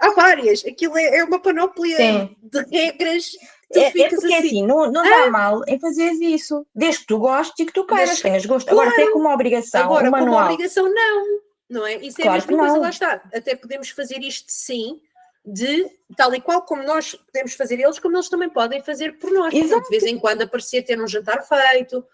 Há várias, aquilo é uma panóplia Sim. de regras, tu É ficas porque é assim. assim, não dá mal em fazeres isso, desde que tu gostes e que tu queiras, tenhas gosto. Agora, até Claro, como obrigação, o agora, como manual, obrigação, não é? Isso é a claro que mesma coisa, lá não. está. Até podemos fazer isto sim, de tal e qual como nós podemos fazer eles, como eles também podem fazer por nós. Por exemplo, de vez Exato. em quando aparecer, ter um jantar feito,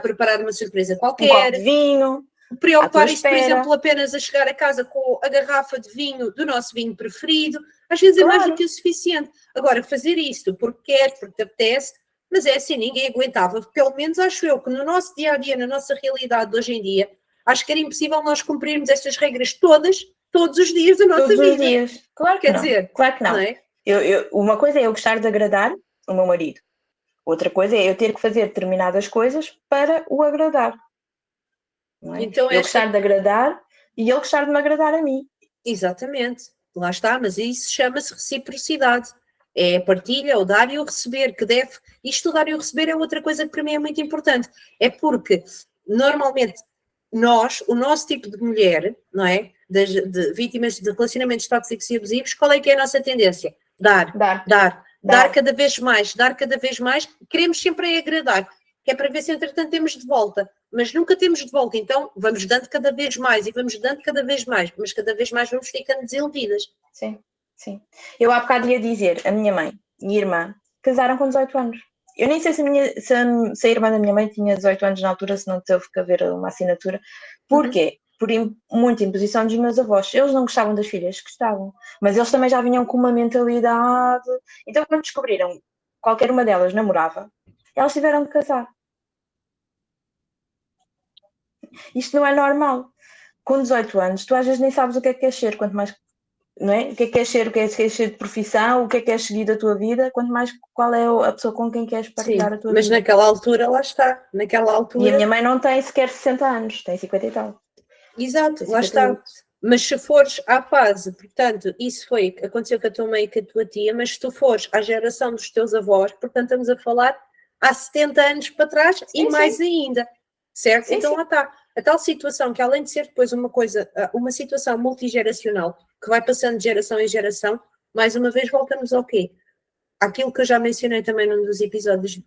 preparar uma surpresa Um copo de qualquer, vinho, à tua preocuparem-se, por espera. exemplo, apenas a chegar a casa com a garrafa de vinho do nosso vinho preferido, às vezes é mais do Claro. que o suficiente. Agora, fazer isto porque quer, porque te apetece, mas é assim, ninguém aguentava. Pelo menos acho eu que no nosso dia a dia, na nossa realidade de hoje em dia, acho que era impossível nós cumprirmos estas regras todas, todos os dias da nossa Todos os vida. dias. Claro que Quer não. dizer, Claro que não não. é? Uma coisa é eu gostar de agradar o meu marido. Outra coisa é eu ter que fazer determinadas coisas para o agradar. Não é? Então, Eu gostar de agradar e ele gostar de me agradar a mim. exatamente, lá está, mas isso chama-se reciprocidade. É a partilha, o dar e o receber, que deve. Isto, o dar e o receber, é outra coisa que para mim é muito importante. É porque, normalmente, o nosso tipo de mulher, não é? De vítimas de relacionamentos tóxicos e abusivos, qual é que é a nossa tendência? Dar, Dar, dar, dar dar. cada vez mais, dar cada vez mais. Queremos sempre é agradar, que é para ver se, entretanto, temos de volta. Mas nunca temos de volta, então vamos dando cada vez mais e vamos dando cada vez mais, mas cada vez mais vamos ficando desiludidas. Sim, sim. Eu há bocado ia dizer, a minha mãe e a irmã casaram com 18 anos. Eu nem sei se a irmã da minha mãe tinha 18 anos na altura, se não teve que haver uma assinatura. Porquê? Por muita imposição dos meus avós. Eles não gostavam das filhas, gostavam. Mas eles também já vinham com uma mentalidade. Então, quando descobriram qualquer uma delas namorava, elas tiveram de casar. Isto não é normal. com 18 anos, tu às vezes nem sabes o que é que queres ser, quanto mais, não é? O que é que queres ser, o que é que queres ser de profissão, o que é que queres seguir da tua vida, quanto mais qual é a pessoa com quem queres partilhar a tua mas vida. naquela altura, lá está, naquela E a altura, minha mãe não tem sequer 60 anos, tem 50 e tal. exato, Tem lá 58. está. Mas se fores à fase, portanto, isso aconteceu com a tua mãe e com a tua tia, mas se tu fores à geração dos teus avós, portanto, estamos a falar há 70 anos para trás e Sim, mais sim. ainda, certo? Sim, Então sim. lá está. A tal situação que, além de ser depois uma coisa, uma situação multigeracional, que vai passando de geração em geração, mais uma vez voltamos ao quê? Aquilo que eu já mencionei também num dos episódios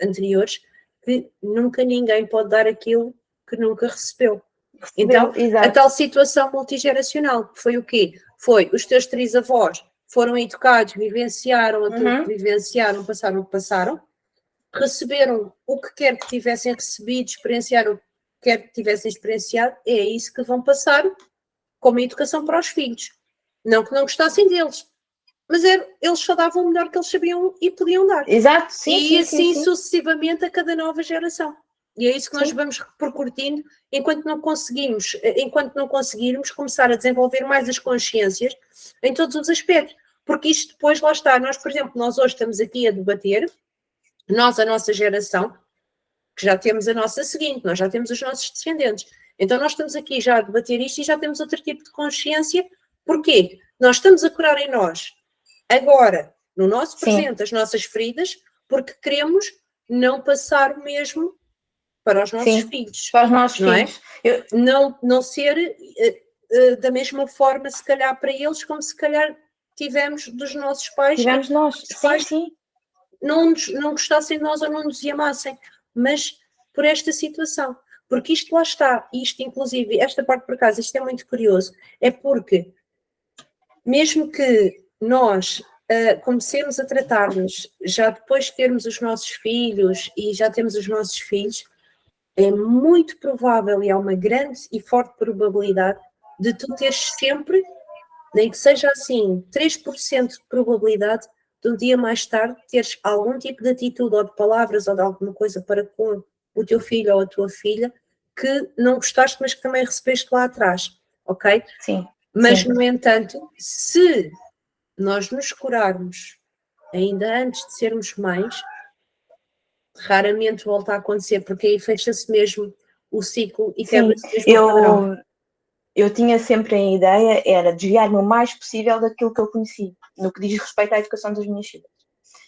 anteriores, que nunca ninguém pode dar aquilo que nunca recebeu. Então, a tal situação multigeracional, que foi o quê? Foi os teus trisavós foram educados, vivenciaram aquilo que vivenciaram, passaram o que passaram, receberam o que quer que tivessem recebido, experienciaram o que quer que tivessem experienciado, é isso que vão passar como educação para os filhos. Não que não gostassem deles, mas eles só davam o melhor que eles sabiam e podiam dar. Exato, sim, E sim, assim sim. sucessivamente a cada nova geração. E é isso que nós vamos repercutindo enquanto não conseguirmos começar a desenvolver mais as consciências em todos os aspectos. Porque isto depois, lá está, nós, por exemplo, nós hoje estamos aqui a debater, nós, a nossa geração, que já temos a nossa seguinte, nós já temos os nossos descendentes. Então nós estamos aqui já a debater isto e já temos outro tipo de consciência. Porquê? Nós estamos a curar em nós, agora, no nosso presente, as nossas feridas, porque queremos não passar o mesmo para os nossos filhos. Para os nossos filhos. É? Não ser da mesma forma, se calhar, para eles, como se calhar tivemos dos nossos pais. Tivemos nós, pais sim. Não gostassem de nós ou não nos amassem, mas por esta situação. Porque isto lá está, isto inclusive, esta parte por acaso, isto é muito curioso, é porque mesmo que nós comecemos a tratar-nos já depois de termos os nossos filhos e já temos os nossos filhos, é muito provável e há uma grande e forte probabilidade de tu teres sempre, nem que seja assim, 3% de probabilidade de um dia mais tarde teres algum tipo de atitude ou de palavras ou de alguma coisa para com o teu filho ou a tua filha que não gostaste, mas que também recebeste lá atrás, ok? Sim. Mas, no entanto, se nós nos curarmos ainda antes de sermos mães, raramente volta a acontecer, porque aí fecha-se mesmo o ciclo e quebra-se mesmo o padrão. Eu tinha sempre a ideia, era desviar-me o mais possível daquilo que eu conheci, no que diz respeito à educação das minhas filhas.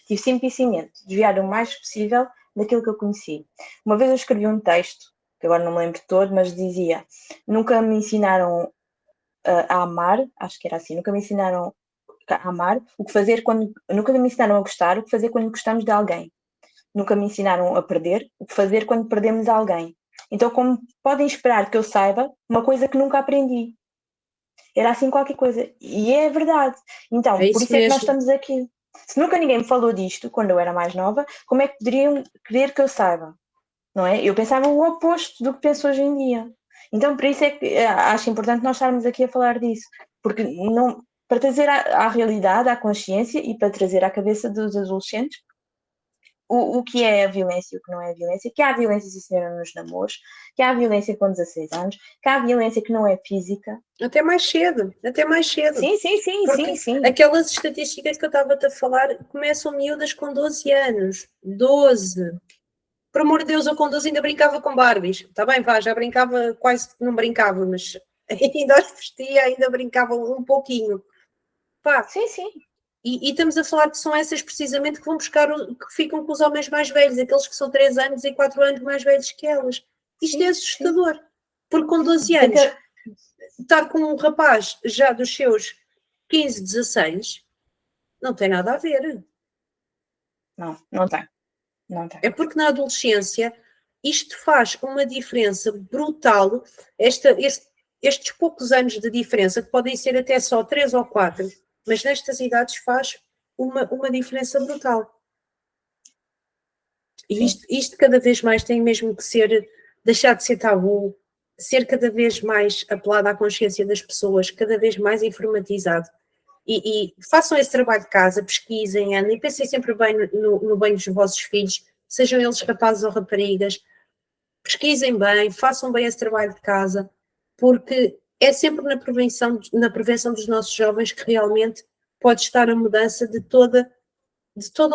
Tive sempre isso em mente, desviar o mais possível daquilo que eu conheci. Uma vez eu escrevi um texto, que agora não me lembro todo, mas dizia: nunca me ensinaram a amar, acho que era assim, nunca me ensinaram a amar, o que fazer quando, nunca me ensinaram a gostar, o que fazer quando gostamos de alguém. Nunca me ensinaram a perder, o que fazer quando perdemos alguém. Então, como podem esperar que eu saiba uma coisa que nunca aprendi? Era assim qualquer coisa. E é verdade. Então, por isso é que nós estamos aqui. Se nunca ninguém me falou disto, quando eu era mais nova, como é que poderiam querer que eu saiba? Não é? Eu pensava o oposto do que penso hoje em dia. Então, por isso é que acho importante nós estarmos aqui a falar disso. Porque não, para trazer à realidade, à consciência e para trazer à cabeça dos adolescentes o que é a violência e o que não é a violência, que há violência, sim senhora, nos namoros, que há violência com 16 anos, que há violência que não é física. Até mais cedo. Sim. Aquelas estatísticas que eu estava-te a falar começam miúdas com 12 anos. 12. Por amor de Deus, eu com 12 ainda brincava com Barbies. Está bem, vá, já brincava, quase não brincava, mas ainda as vestia, ainda brincava um pouquinho. Pá. Sim. E estamos a falar que são essas precisamente que vão buscar, que ficam com os homens mais velhos, aqueles que são 3 anos e 4 anos mais velhos que elas. Isto é assustador. Porque com 12 anos, estar com um rapaz já dos seus 15, 16, não tem nada a ver. Não tem. É porque na adolescência isto faz uma diferença brutal, estes poucos anos de diferença, que podem ser até só 3 ou 4, mas nestas idades faz uma diferença brutal. E isto cada vez mais tem mesmo que deixar de ser tabu, ser cada vez mais apelado à consciência das pessoas, cada vez mais informatizado. E façam esse trabalho de casa, pesquisem, andem, pensem sempre bem no bem dos vossos filhos, sejam eles rapazes ou raparigas, pesquisem bem, façam bem esse trabalho de casa, porque é sempre na prevenção dos nossos jovens que realmente pode estar a mudança de toda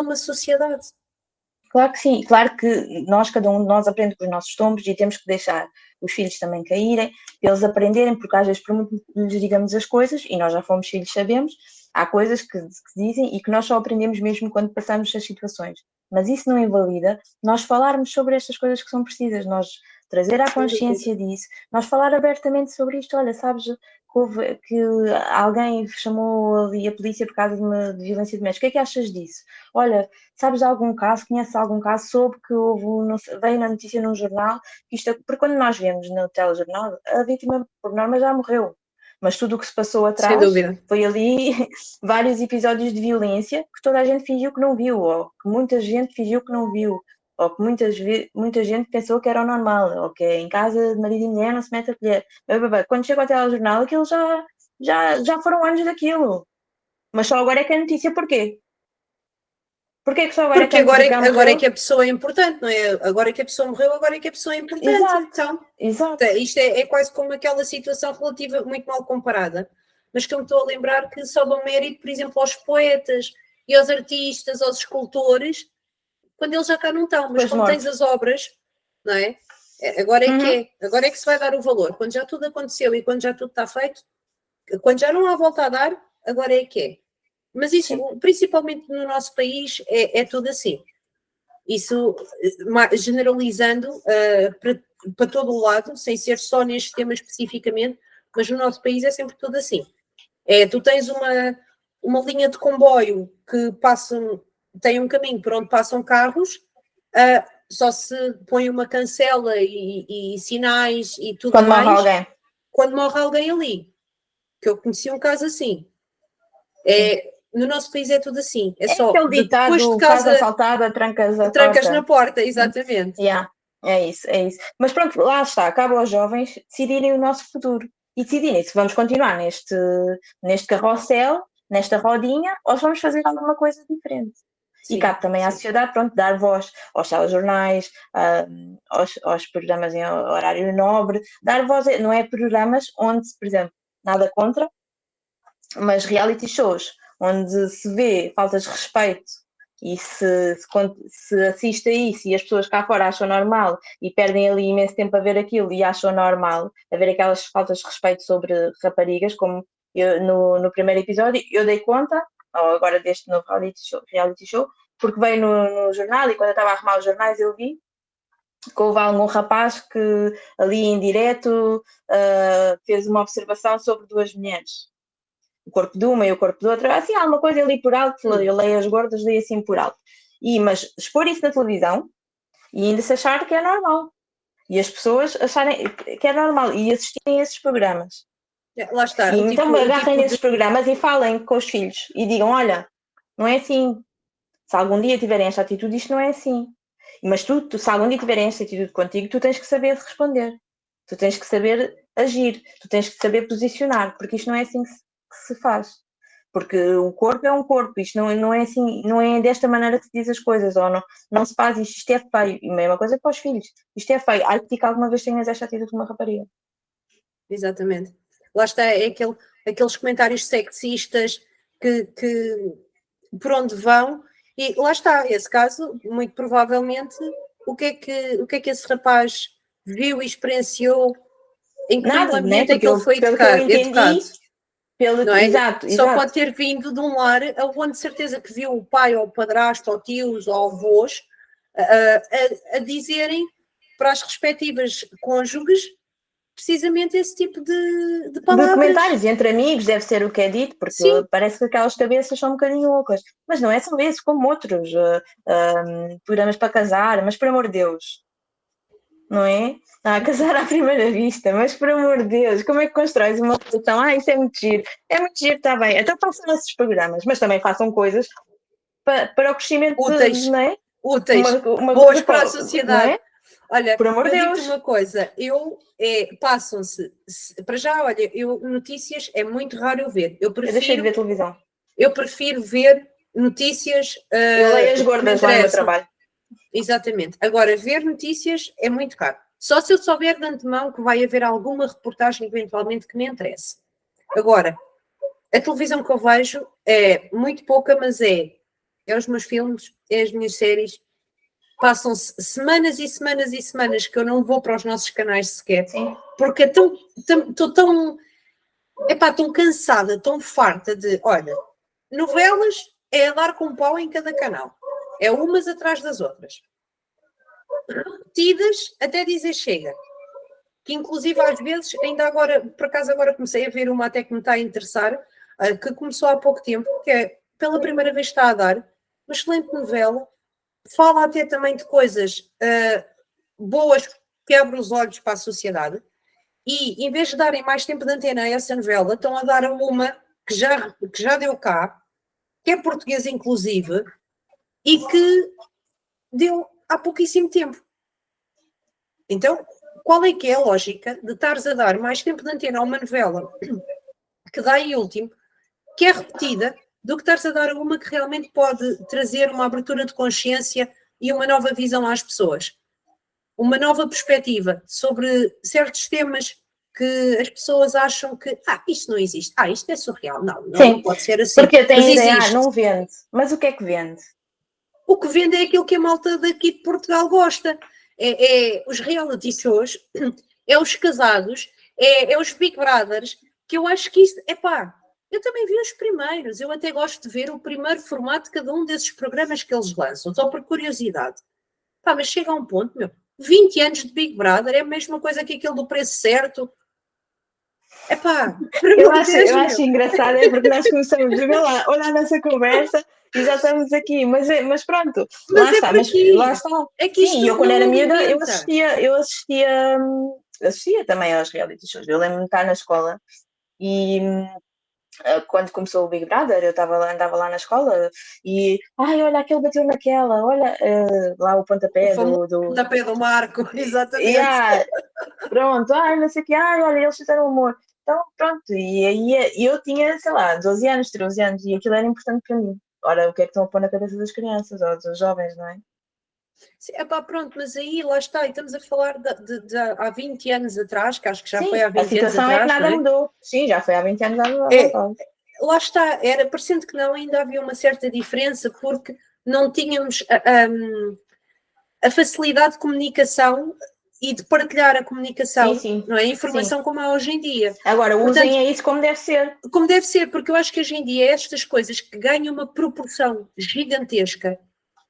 uma sociedade. Claro que sim, claro que cada um de nós aprende com os nossos tombos e temos que deixar os filhos também caírem, para eles aprenderem, porque às vezes por muito que lhes digamos as coisas, e nós já fomos filhos, sabemos, há coisas que dizem e que nós só aprendemos mesmo quando passamos as situações. Mas isso não invalida nós falarmos sobre estas coisas que são precisas, nós trazer à consciência disso, nós falar abertamente sobre isto. Olha, sabes que alguém chamou ali a polícia por causa de violência doméstica, o que é que achas disso? Olha, sabes de algum caso, conheces algum caso, soube que veio na notícia num jornal, porque quando nós vemos no telejornal, a vítima por norma já morreu. Mas tudo o que se passou atrás foi ali vários episódios de violência que toda a gente fingiu que não viu, ou que muita gente fingiu que não viu, ou que muita gente pensou que era o normal, ou que em casa de marido e mulher não se mete a colher. Quando chega ao telejornal, aquilo já foram anos daquilo. Mas só agora é que é notícia, porquê? Porquê que só agora Porque agora é que a pessoa é importante, não é? Agora é que a pessoa morreu, agora é que a pessoa é importante. Exato, então, exato. Isto é quase como aquela situação relativa, muito mal comparada, mas que eu me estou a lembrar que só dão mérito, por exemplo, aos poetas e aos artistas, aos escultores, quando eles já cá não estão. Mas como tens as obras, não é? Agora é que se vai dar o valor. Quando já tudo aconteceu e quando já tudo está feito, quando já não há volta a dar, agora é que é. Mas isso, principalmente no nosso país, é tudo assim. Isso, generalizando para todo o lado, sem ser só neste tema especificamente, mas no nosso país é sempre tudo assim. Tu tens uma linha de comboio que tem um caminho por onde passam carros, só se põe uma cancela e sinais e tudo quando mais. Morre alguém. Quando morre alguém ali. Que eu conheci um caso assim. No nosso país é tudo assim. É só aquele ditado, depois de casa assaltada, trancas na porta, exatamente. É isso. Mas pronto, lá está, cabe aos jovens decidirem o nosso futuro e decidirem se vamos continuar neste carrossel, nesta rodinha, ou se vamos fazer alguma coisa diferente. Sim, e cabe também à sociedade, pronto, dar voz aos telejornais, aos programas em horário nobre, dar voz, não é programas onde, por exemplo, nada contra, mas reality shows, onde se vê faltas de respeito e se assiste a isso e as pessoas cá fora acham normal e perdem ali imenso tempo a ver aquilo e acham normal, a ver aquelas faltas de respeito sobre raparigas, como eu, no primeiro episódio, eu dei conta, ou agora deste novo reality show, porque veio no jornal e quando eu estava a arrumar os jornais eu vi que houve algum rapaz que ali em direto fez uma observação sobre duas mulheres. O corpo de uma e o corpo de outra, assim, há uma coisa ali por alto, eu leio as gordas, leio assim por alto. Mas expor isso na televisão e ainda se achar que é normal. E as pessoas acharem que é normal e assistirem a esses programas. Lá está. E então agarrem nesses programas e falem com os filhos e digam, olha, não é assim. Se algum dia tiverem esta atitude, isto não é assim. Mas tu, se algum dia tiverem esta atitude contigo, tu tens que saber responder. Tu tens que saber agir. Tu tens que saber posicionar, porque isto não é assim que se faz. Porque o corpo é um corpo, isto não é assim, não é desta maneira que se diz as coisas, ou não se faz isto é feio. E a mesma coisa para os filhos, isto é feio. Ai, que alguma vez tenhas esta atitude de uma rapariga. Exatamente. Lá está, é aqueles comentários sexistas que por onde vão, e lá está, esse caso, muito provavelmente, o que é que esse rapaz viu e experienciou, em que Nada, ambiente é que ele foi educado. Não é? Exato. Só pode ter vindo de um lar onde de certeza que viu o pai ou o padrasto ou tios ou avós a dizerem para as respectivas cônjuges precisamente esse tipo de palavras. De comentários entre amigos deve ser o que é dito, porque sim, parece que aquelas cabeças são um bocadinho loucas. Mas não é só esse, como outros programas para casar, mas por amor de Deus, não é? Casar à primeira vista, mas por amor de Deus, como é que constróis uma relação? Isso é muito giro, está bem. Então façam esses programas, mas também façam coisas para o crescimento úteis, não é? Úteis, uma boas para a sociedade. Não é? Olha, por amor de Deus. Digo-te uma coisa, passam-se, para já, olha, notícias é muito raro eu ver. Eu deixei de ver televisão. Eu prefiro ver notícias. Eu leio as gordas lá no meu trabalho. Exatamente. Agora, ver notícias é muito caro. Só se eu souber de antemão que vai haver alguma reportagem eventualmente que me interesse. Agora, a televisão que eu vejo é muito pouca, mas é os meus filmes, é as minhas séries. Passam-se semanas e semanas e semanas que eu não vou para os nossos canais sequer, Sim. porque estou tão cansada, tão farta de, olha, novelas é a dar com pau em cada canal. É umas atrás das outras. Repetidas até dizer chega. Que inclusive às vezes, ainda agora, por acaso agora comecei a ver uma até que me está a interessar, que começou há pouco tempo, que é pela primeira vez está a dar, uma excelente novela, fala até também de coisas boas que abrem os olhos para a sociedade, e em vez de darem mais tempo de antena a essa novela, estão a dar a uma que já deu cá, que é portuguesa inclusive, e que deu há pouquíssimo tempo. Então, qual é que é a lógica de estares a dar mais tempo de antena a uma novela que dá em último, que é repetida, do que estares a dar a uma que realmente pode trazer uma abertura de consciência e uma nova visão às pessoas? Uma nova perspectiva sobre certos temas que as pessoas acham que isto não existe, isto é surreal, não pode ser assim. Porque tem mas a ideia, existe. não vende. Mas o que é que vende? O que vende é aquilo que a malta daqui de Portugal gosta. É os reality shows, é os casados, é os Big Brothers, que eu acho que isso, eu também vi os primeiros, eu até gosto de ver o primeiro formato de cada um desses programas que eles lançam, só por curiosidade. Mas chega a um ponto, 20 anos de Big Brother é a mesma coisa que aquele do preço certo. Eu acho engraçado, é porque nós começamos a ver lá, olha a nossa conversa e já estamos aqui, mas pronto, lá está, lá está. É que sim, eu quando era miúda, eu alimenta. assistia também aos reality shows. Eu lembro-me de estar na escola e quando começou o Big Brother, eu andava lá na escola e olha, aquele bateu naquela, olha lá o pontapé O do pontapé do Marco, exatamente. Pronto, não sei o que, olha, eles fizeram amor. Então, pronto, e aí eu tinha, sei lá, 12 anos, 13 anos, e aquilo era importante para mim. Ora, o que é que estão a pôr na cabeça das crianças ou dos jovens, não é? Sim, pronto, mas aí lá está, e estamos a falar de há 20 anos atrás, que acho que já Sim, foi há 20 anos a situação é que atrás, nada mudou. Sim, já foi há 20 anos atrás. Lá está, parecendo que não, ainda havia uma certa diferença, porque não tínhamos a facilidade de comunicação e de partilhar a comunicação, sim, não é? A informação como há hoje em dia. Agora, usem isso como deve ser. Como deve ser, porque eu acho que hoje em dia estas coisas que ganham uma proporção gigantesca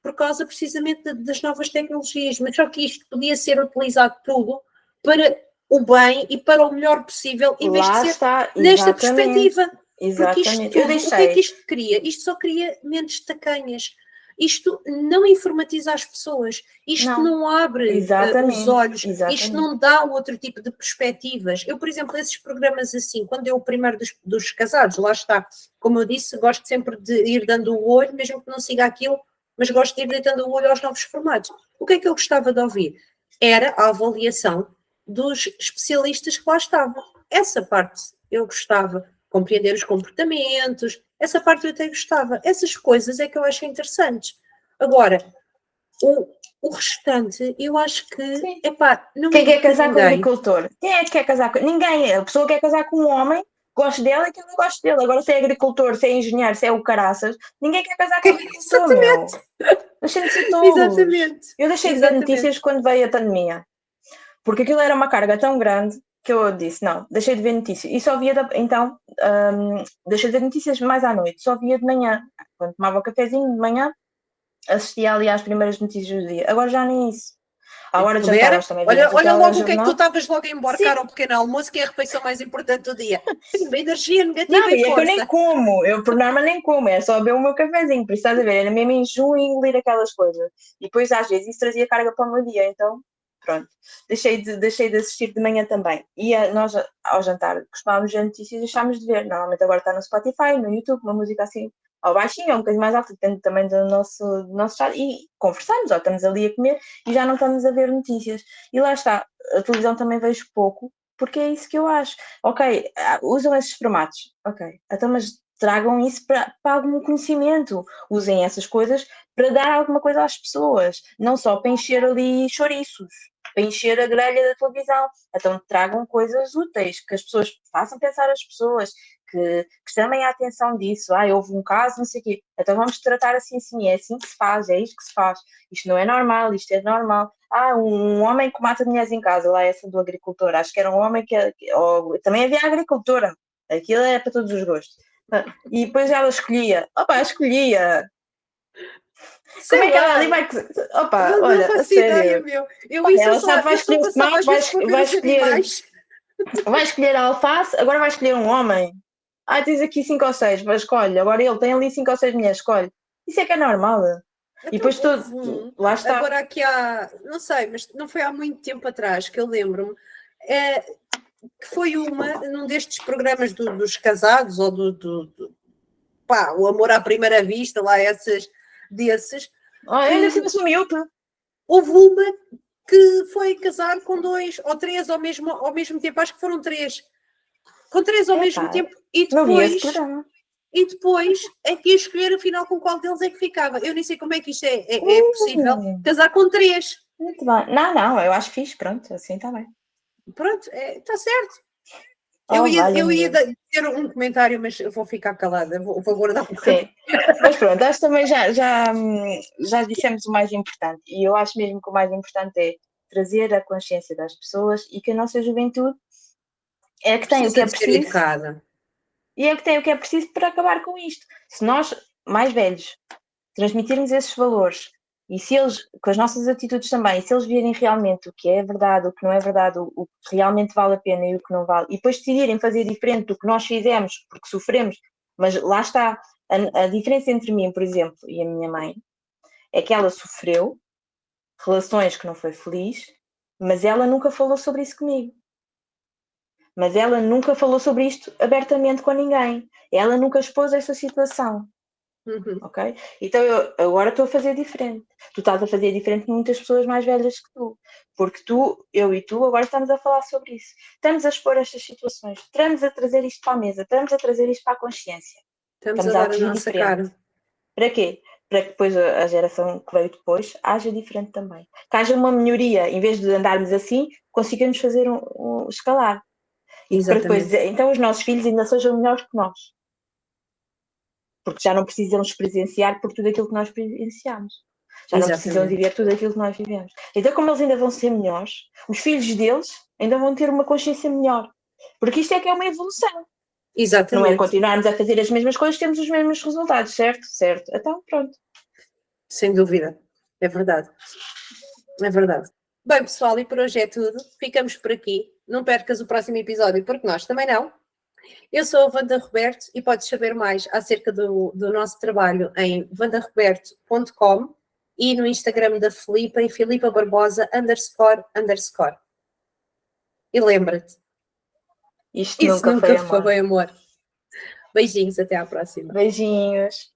por causa precisamente das novas tecnologias, mas só que isto podia ser utilizado tudo para o bem e para o melhor possível, em vez de ser nesta perspectiva. Porque isto tudo, o que é que isto cria? Isto só cria mentes tacanhas. Isto não informatiza as pessoas, isto não abre os olhos, isto não dá outro tipo de perspectivas. Eu, por exemplo, esses programas assim, quando eu o primeiro dos casados, lá está, como eu disse, gosto sempre de ir dando o olho, mesmo que não siga aquilo, mas gosto de ir deitando o olho aos novos formatos. O que é que eu gostava de ouvir? Era a avaliação dos especialistas que lá estavam. Essa parte eu gostava, compreender os comportamentos, essa parte eu até gostava. Essas coisas é que eu acho interessantes. Agora, o restante, eu acho que, não Quem quer casar com o agricultor? Quem é que quer casar com... Ninguém. A pessoa quer casar com um homem, gosta dele e que eu não gosto dele. Agora, se é agricultor, se é engenheiro, se é o caraças, ninguém quer casar com o agricultor, meu. Deixem de ser tolos. Exatamente. Eu deixei de ver notícias quando veio a pandemia. Porque aquilo era uma carga tão grande que eu disse, não, deixei de ver notícias. E só via, deixei de ver notícias mais à noite. Só via de manhã. Quando tomava o cafezinho de manhã, assistia ali às primeiras notícias do dia. Agora já nem isso. À hora de jantar, nós também víamos olha logo o que é que tu estavas logo a embarcar ao pequeno almoço, que é a refeição mais importante do dia. Uma energia negativa e força. Eu nem como, eu por norma nem como, é só beber o meu cafezinho, por isso estás a ver, era mesmo enjoo e engolir aquelas coisas. E depois às vezes isso trazia carga para o meu dia, então pronto. Deixei de assistir de manhã também. E nós ao jantar costumávamos ver notícias e deixámos de ver. Normalmente agora está no Spotify, no YouTube, uma música assim ao baixinho, ou um bocadinho mais alto, depende também do nosso estado, e conversamos, ou estamos ali a comer e já não estamos a ver notícias. E lá está, a televisão também vejo pouco, porque é isso que eu acho. Ok, usam esses formatos, ok, então mas tragam isso para algum conhecimento, usem essas coisas para dar alguma coisa às pessoas, não só para encher ali chouriços. para encher a grelha da televisão. Então tragam coisas úteis, que as pessoas façam pensar as pessoas, que chamem a atenção disso. Houve um caso, não sei o quê. Então vamos tratar assim, é assim que se faz, é isto que se faz. Isto não é normal, isto é normal. Um homem que mata mulheres em casa, lá essa do agricultor, acho que era um homem também havia agricultora, aquilo é para todos os gostos. E depois ela escolhia. Sei Como é que ela lá. ali vai... Opa, Não olha, faço a sério. ideia, meu. Eu isso Ela eu sabe, vai eu só escolher o passava tomate, às vezes por ver os animais. vai escolher a alface, agora vai escolher um homem. Tens aqui 5 ou 6, mas escolhe. Agora ele tem ali 5 ou 6 mulheres, escolhe. Isso é que é normal. E Então, depois houve lá está. agora aqui não sei, mas não foi há muito tempo atrás que eu lembro-me, que foi num destes programas dos casados, ou o amor à primeira vista, lá desses. Ainda assim sou miúdo. Houve uma que foi casar com 2 ou 3 ao mesmo tempo, acho que foram 3. Com 3 ao mesmo tempo, e depois é que ia escolher afinal com qual deles é que ficava. Eu nem sei como é que isto é possível, casar com 3. Muito bem. Não, eu acho fixe, pronto, assim está bem. Pronto, está certo. Eu ia dizer um comentário, mas eu vou ficar calada, vou guardar um bocadinho. Mas pronto, acho que também já dissemos o mais importante, e eu acho mesmo que o mais importante é trazer a consciência das pessoas e que a nossa juventude é que tem o que é preciso. E é que tem o que é preciso para acabar com isto. Se nós, mais velhos, transmitirmos esses valores, e se eles, com as nossas atitudes também, se eles virem realmente o que é verdade, o que não é verdade, o que realmente vale a pena e o que não vale, e depois decidirem fazer diferente do que nós fizemos, porque sofremos, mas lá está, a diferença entre mim, por exemplo, e a minha mãe, é que ela sofreu relações que não foi feliz, mas ela nunca falou sobre isso comigo. Mas ela nunca falou sobre isto abertamente com ninguém. Ela nunca expôs essa situação. Ok? Então eu agora estou a fazer diferente. Tu estás a fazer diferente de muitas pessoas mais velhas que tu. Porque eu e tu agora estamos a falar sobre isso. Estamos a expor estas situações. Estamos a trazer isto para a mesa. Estamos a trazer isto para a consciência. Estamos a dar a nossa cara. Para quê? Para que depois a geração que veio depois haja diferente também. Que haja uma melhoria. Em vez de andarmos assim, consigamos fazer um escalar. E para depois, então os nossos filhos ainda sejam melhores que nós. Porque já não precisam experienciar por tudo aquilo que nós experienciamos. Já não precisam viver tudo aquilo que nós vivemos. Então, como eles ainda vão ser melhores, os filhos deles ainda vão ter uma consciência melhor. Porque isto é que é uma evolução. Exatamente. Não é continuarmos a fazer as mesmas coisas, temos os mesmos resultados, certo? Certo. Então, pronto. Sem dúvida. É verdade. É verdade. Bem, pessoal, e por hoje é tudo. Ficamos por aqui. Não percas o próximo episódio, porque nós também não. Eu sou a Wanda Roberto e podes saber mais acerca do nosso trabalho em wandaroberto.com e no Instagram da Filipa, em Filipa Barbosa __. E lembra-te, Isto nunca foi amor. Beijinhos, até à próxima. Beijinhos.